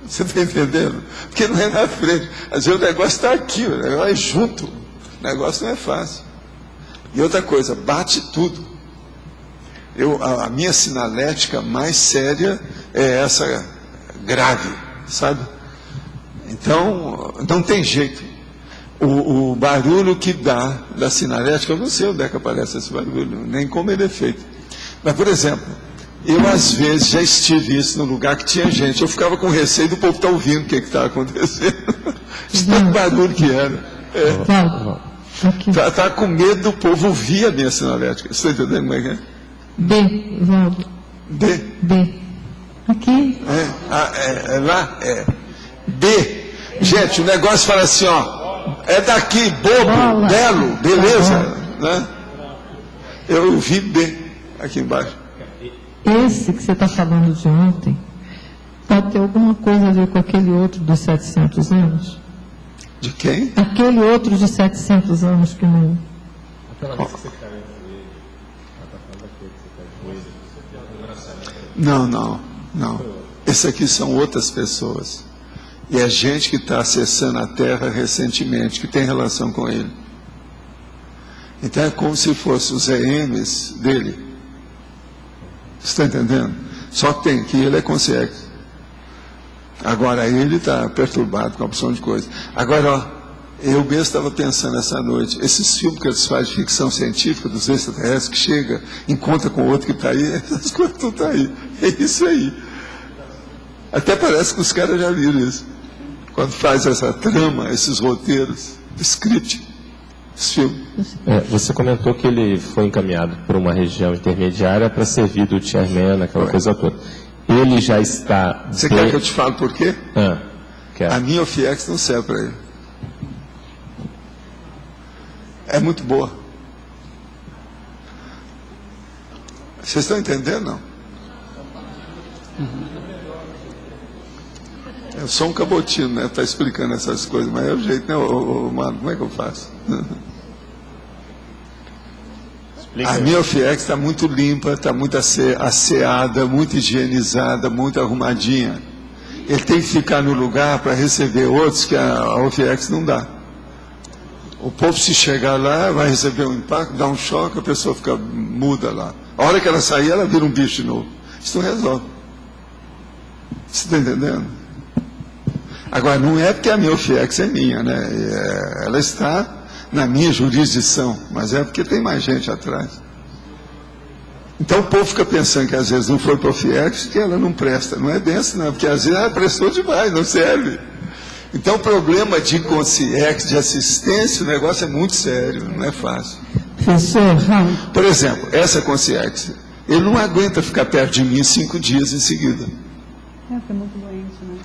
Você está entendendo? Porque não é na frente. Às vezes o negócio está aqui, o negócio é junto. O negócio não é fácil. E outra coisa, bate tudo. A minha sinalética mais séria é essa grave, sabe? Então, não tem jeito. O barulho que dá da sinalética, eu não sei onde é que aparece esse barulho, nem como ele é feito. Mas, por exemplo, eu às vezes já estive isso num lugar que tinha gente, eu ficava com receio do povo estar ouvindo o que está acontecendo. De tanto barulho que era. Tá com medo do povo ouvir a minha sinalética. Você está entendendo como é que é? B, Valdo. D? B. Aqui. É lá? É. D. Gente, o negócio fala assim, ó. É daqui, bobo, belo, beleza. Né? Eu vi B aqui embaixo. Esse que você está falando de ontem, pode ter alguma coisa a ver com aquele outro dos 700 anos? De quem? Aquele outro de 700 anos que não... Não. Esse aqui são outras pessoas. E é gente que está acessando a Terra recentemente, que tem relação com ele. Então é como se fossem os EMs dele. Você está entendendo? Só tem que ele é consciente. Agora ele está perturbado com a opção de coisa. Agora, ó, eu mesmo estava pensando essa noite, esses filmes que eles fazem de ficção científica dos extraterrestres, que chega, encontra com outro que está aí, essas coisas não estão aí. É isso aí. Até parece que os caras já viram isso. Quando faz essa trama, esses roteiros, script, esse filme. Você comentou que ele foi encaminhado para uma região intermediária para servir do chairman, aquela coisa toda. Ele já está... Você quer que eu te fale por quê? Quero. A minha OFIEX não serve para ele. É muito boa. Vocês estão entendendo, não? Eu sou um cabotino, né? Está explicando essas coisas, mas é o jeito, né, mano? Como é que eu faço? A minha OFIEX está muito limpa, está muito asseada, muito higienizada, muito arrumadinha. Ele tem que ficar no lugar para receber outros que a OFIEX não dá. O povo, se chegar lá, vai receber um impacto, dá um choque, a pessoa fica muda lá. A hora que ela sair, ela vira um bicho de novo. Isso não resolve. Você está entendendo? Agora, não é porque a minha OFIEX é minha, né? Ela está na minha jurisdição, mas é porque tem mais gente atrás. Então o povo fica pensando que às vezes não foi para a OFIEX, que ela não presta. Não é bem assim, não, porque às vezes ela prestou demais, não serve. Então o problema de consciex, de assistência, o negócio é muito sério, não é fácil. Professor, por exemplo, essa consciex, ele não aguenta ficar perto de mim 5 dias em seguida. É muito doente, né?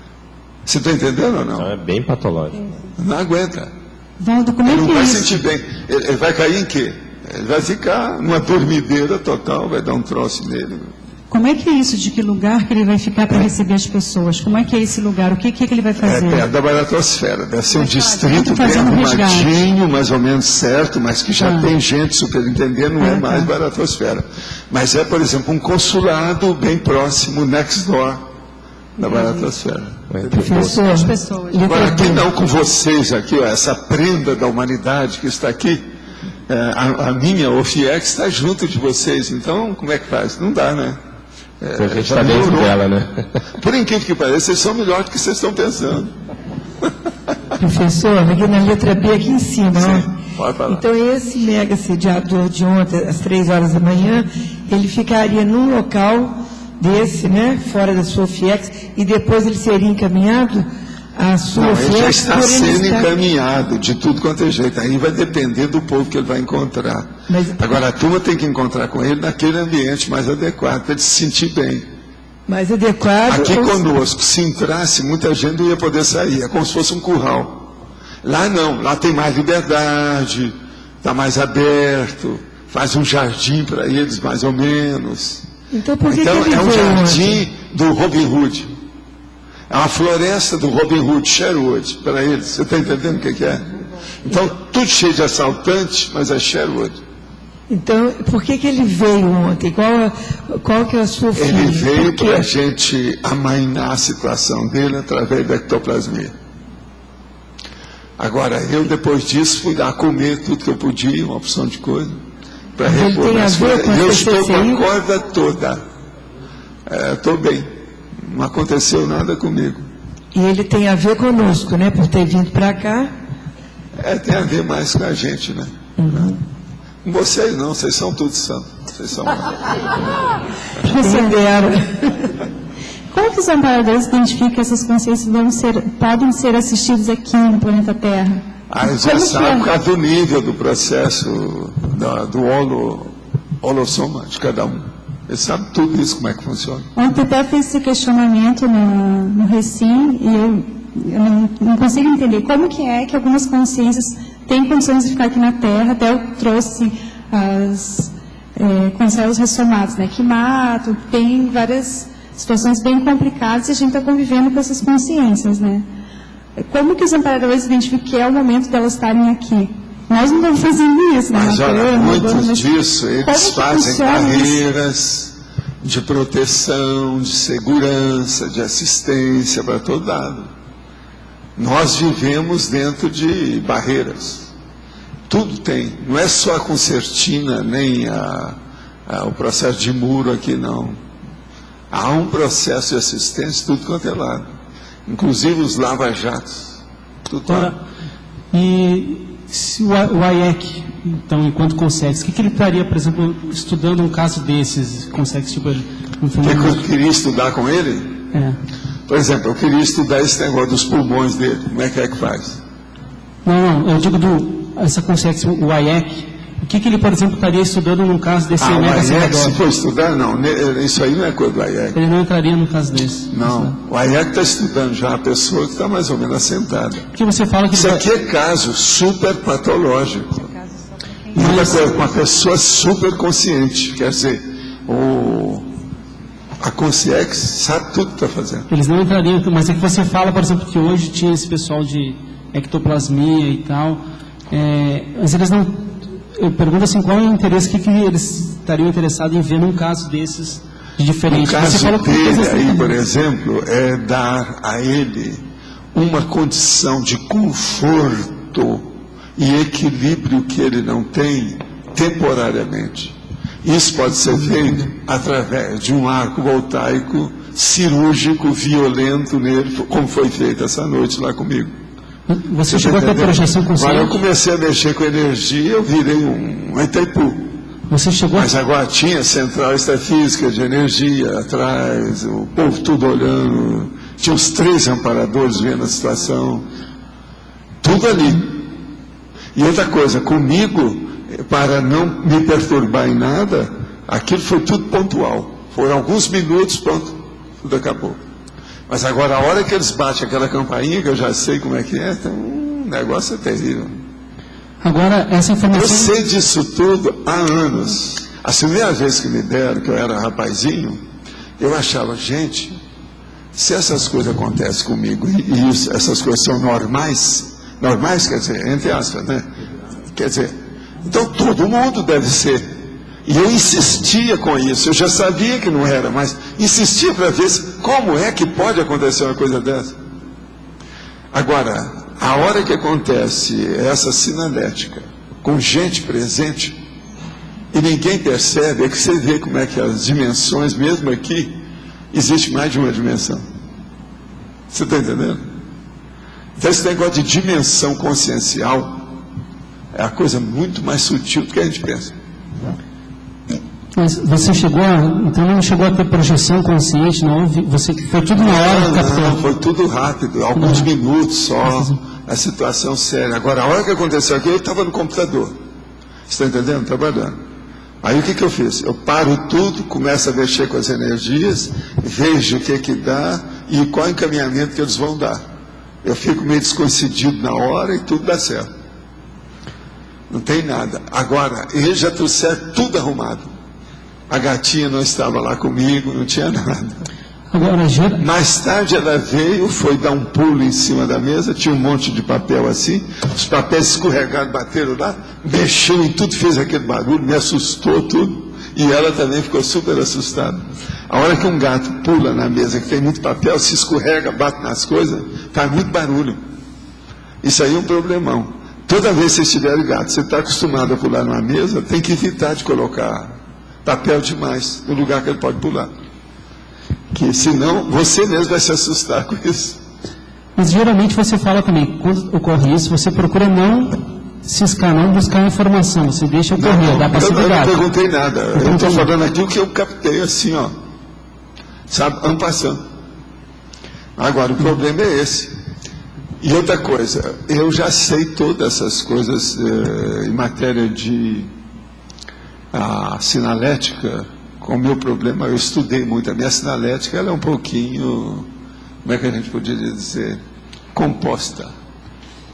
Você está entendendo ou não? Então é bem patológico. Não aguenta. Valdo, como ele é que não vai isso? sentir bem. Ele vai cair em quê? Ele vai ficar numa dormideira total, vai dar um troço nele. Como é que é isso? De que lugar que ele vai ficar para receber as pessoas? Como é que é esse lugar? O que ele vai fazer? É perto da baratosfera. Deve ser um distrito bem arrumadinho, mais ou menos certo, mas que já tem gente superintendendo, não é mais baratosfera. Mas é, por exemplo, um consulado bem próximo, next door, da baratosfera. Professor, as pessoas. Agora, aqui não com vocês, aqui, ó, essa prenda da humanidade que está aqui, a minha OFIEX está junto de vocês, então como é que faz? Não dá, né? A gente está dentro dela, né? Por incrível que pareça, vocês são melhores do que vocês estão pensando. Professor, aqui na letra B, aqui em cima, pode falar. Então esse mega sediador de ontem, às 3 horas da manhã, ele ficaria num local desse, né, fora da sua OFIEX, e depois ele seria encaminhado à sua Não, OFIEX. ele já está sendo encaminhado de tudo quanto é jeito. Aí vai depender do povo que ele vai encontrar. Agora, a turma tem que encontrar com ele naquele ambiente mais adequado, para ele se sentir bem. Mais adequado. Aqui conosco, se entrasse, muita gente não ia poder sair. É como se fosse um curral. Lá não, lá tem mais liberdade, está mais aberto, faz um jardim para eles, mais ou menos. Então, por que então que ele é um veio jardim ontem? do Robin Hood. É uma floresta do Robin Hood, Sherwood, para eles. Você está entendendo o que é? Então, tudo cheio de assaltante, mas é Sherwood. Então, por que ele veio ontem? Qual que é a sua filha? Ele veio para a gente amainar a situação dele através da ectoplasmia. Agora, eu depois disso fui dar a comer tudo que eu podia, uma opção de coisa, para repor. Tem a ver com eu estou com CCI? a corda toda. Estou bem. Não aconteceu nada comigo. E ele tem a ver conosco, né? Por ter vindo para cá. Tem a ver mais com a gente, né? Uhum. Com vocês não, vocês são todos santos. Vocês são. Como que os amparadores identificam que essas consciências podem ser assistidas aqui no planeta Terra? Eles já sabem por causa do nível do processo do holossoma de cada um. Ele sabe tudo isso, como é que funciona. Ontem até fiz esse questionamento no Recim e eu não consigo entender como que é que algumas consciências têm condições de ficar aqui na Terra. Até eu trouxe com células ressomadas, né, que matam, tem várias situações bem complicadas e a gente está convivendo com essas consciências, né? Como que os amparadores identificam que é o momento delas estarem aqui? Nós não estamos fazendo isso, né? Mas olha, muitos disso, eles fazem barreiras de proteção, de segurança, de assistência para todo lado. Nós vivemos dentro de barreiras. Tudo tem. Não é só a concertina, nem o processo de muro aqui, não. Há um processo de assistência, tudo quanto é lado. Inclusive os lava-jatos. Tudo lá. E se o AIEC, então, enquanto CONSEX, o que ele estaria, por exemplo, estudando um caso desses, CONSEX, tipo... O que eu queria estudar com ele? Por exemplo, eu queria estudar esse negócio dos pulmões dele. Como é que faz? Não, eu digo essa CONSEX, o AIEC, o que ele, por exemplo, estaria estudando num caso desse mega AIEC, se for estudar, não. Isso aí não é coisa do AIEC. Ele não entraria num caso desse. Não. O AIEC está estudando já a pessoa que está mais ou menos assentada. Porque você fala que... Isso aqui é caso super patológico. E outra coisa, uma pessoa super consciente. Quer dizer, a CONSEX sabe tudo que está fazendo. Eles não entrariam, mas é que você fala, por exemplo, que hoje tinha esse pessoal de ectoplasmia e tal, mas eles não... Eu pergunto assim, qual é o interesse, que eles estariam interessados em ver num caso desses de diferente? O caso dele aí, por exemplo, é dar a ele uma condição de conforto e equilíbrio que ele não tem temporariamente. Isso pode ser feito através de um arco voltaico cirúrgico, violento nele, como foi feito essa noite lá comigo. Você chegou a ter projeção consciente? Quando eu comecei a mexer com energia, eu virei um Itaipu. Você chegou Mas agora tinha central extrafísica de energia atrás, o povo tudo olhando, tinha os 3 amparadores vendo a situação, tudo ali. E outra coisa, comigo, para não me perturbar em nada, aquilo foi tudo pontual. Foram alguns minutos, pronto, tudo acabou. Mas agora, a hora que eles batem aquela campainha, que eu já sei como é que é, então, o negócio é terrível. Agora, essa informação... Eu sei disso tudo há anos. A primeira vez que me deram, que eu era rapazinho, eu achava, gente, se essas coisas acontecem comigo e essas coisas são normais, quer dizer, entre aspas, né? Quer dizer, então todo mundo deve ser. E eu insistia com isso, eu já sabia que não era, mas insistia para ver como é que pode acontecer uma coisa dessa. Agora, a hora que acontece essa sinalética, com gente presente, e ninguém percebe, é que você vê como é que as dimensões, mesmo aqui, existe mais de uma dimensão. Você está entendendo? Então esse negócio de dimensão consciencial é a coisa muito mais sutil do que a gente pensa. Mas você então não chegou a ter projeção consciente, não? Você foi tudo na hora que captou? Não, foi tudo rápido, alguns minutos só, a situação séria. Agora, a hora que aconteceu aqui, eu estava no computador. Você está entendendo? Trabalhando. Aí o que eu fiz? Eu paro tudo, começo a mexer com as energias, vejo o que dá e qual encaminhamento que eles vão dar. Eu fico meio descoincidido na hora e tudo dá certo. Não tem nada. Agora, eles já trouxeram tudo arrumado. A gatinha não estava lá comigo, não tinha nada. Agora, mais tarde ela veio, foi dar um pulo em cima da mesa, tinha um monte de papel assim, os papéis escorregaram, bateram lá, mexeu em tudo, fez aquele barulho, me assustou tudo, e ela também ficou super assustada. A hora que um gato pula na mesa, que tem muito papel, se escorrega, bate nas coisas, faz muito barulho. Isso aí é um problemão. Toda vez que vocês tiverem gato, você está acostumado a pular numa mesa, tem que evitar de colocar papel demais no lugar que ele pode pular. Que senão você mesmo vai se assustar com isso. Mas geralmente você fala também, quando ocorre isso, você procura não ciscar, não buscar informação, você deixa ocorrer, dá passividade. Eu não perguntei nada, eu estou falando aqui o que eu captei assim, ó. Sabe, ano passando. Agora, o problema é esse. E outra coisa, eu já sei todas essas coisas em matéria de sinalética, com o meu problema, eu estudei muito. A minha sinalética ela é um pouquinho, como é que a gente poderia dizer, composta.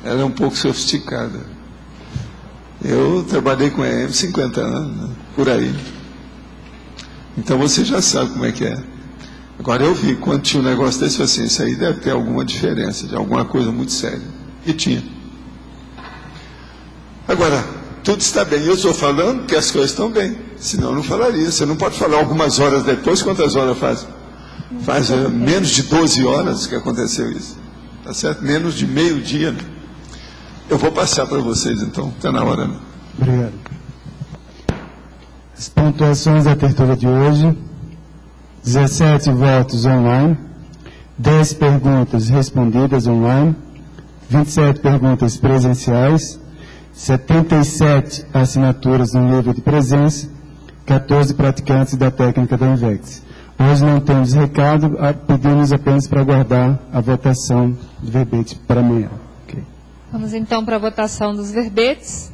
Ela é um pouco sofisticada. Eu trabalhei com EM 50 anos, né, por aí. Então você já sabe como é que é. Agora eu vi, quando tinha um negócio desse, assim, isso aí deve ter alguma diferença, de alguma coisa muito séria. E tinha. Agora, tudo está bem. Eu estou falando que as coisas estão bem. Senão eu não falaria. Você não pode falar algumas horas depois. Quantas horas faz? Faz menos de 12 horas que aconteceu isso. Tá certo? Menos de meio-dia. Né? Eu vou passar para vocês, então. Está na hora, né? Obrigado. As pontuações da tertúlia de hoje: 17 votos online, 10 perguntas respondidas online, 27 perguntas presenciais, 77 assinaturas no livro de presença, 14 praticantes da técnica da INVEX. Hoje não temos recado, pedimos apenas para aguardar a votação de verbetes para amanhã. Okay. Vamos então para a votação dos verbetes.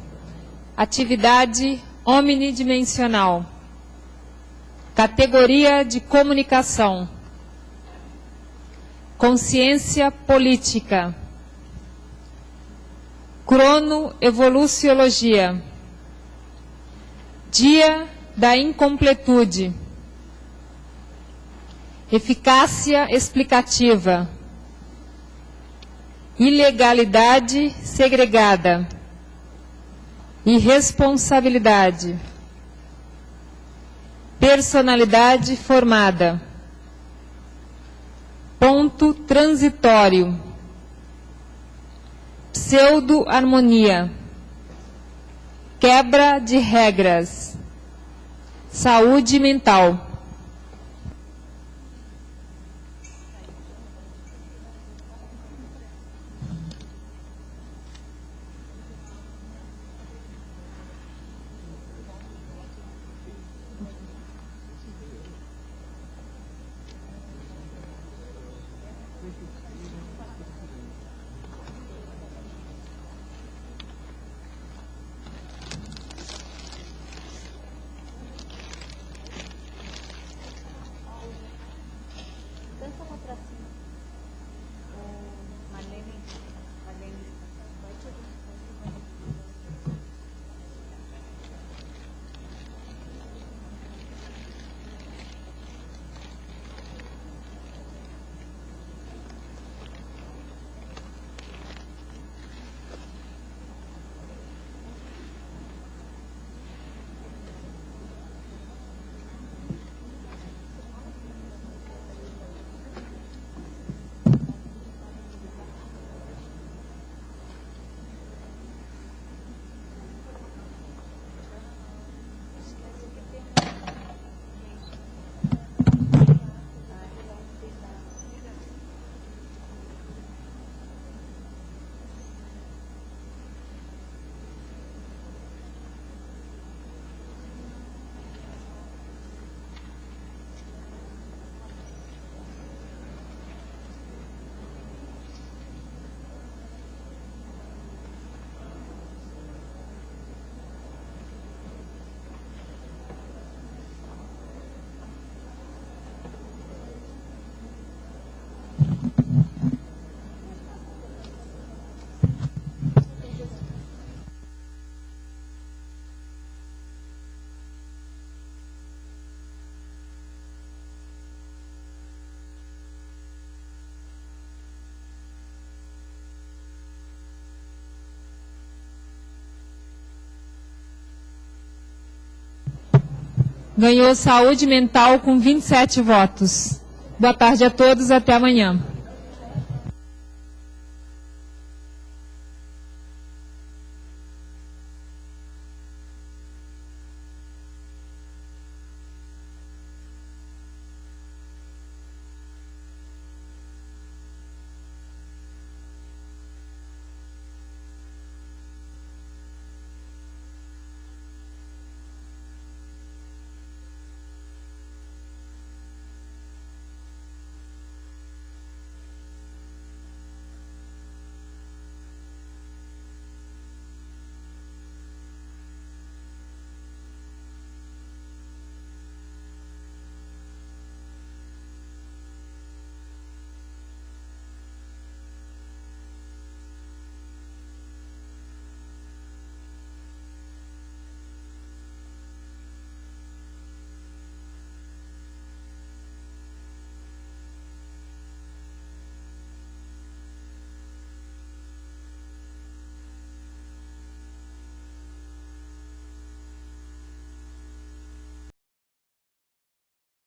Atividade omnidimensional. Categoria de comunicação. Consciência política. Cronoevoluciologia. Dia da incompletude. Eficácia explicativa. Ilegalidade segregada. Irresponsabilidade. Personalidade formada. Ponto transitório. Pseudo-harmonia. Quebra de regras. Saúde mental. Ganhou saúde mental com 27 votos. Boa tarde a todos, até amanhã.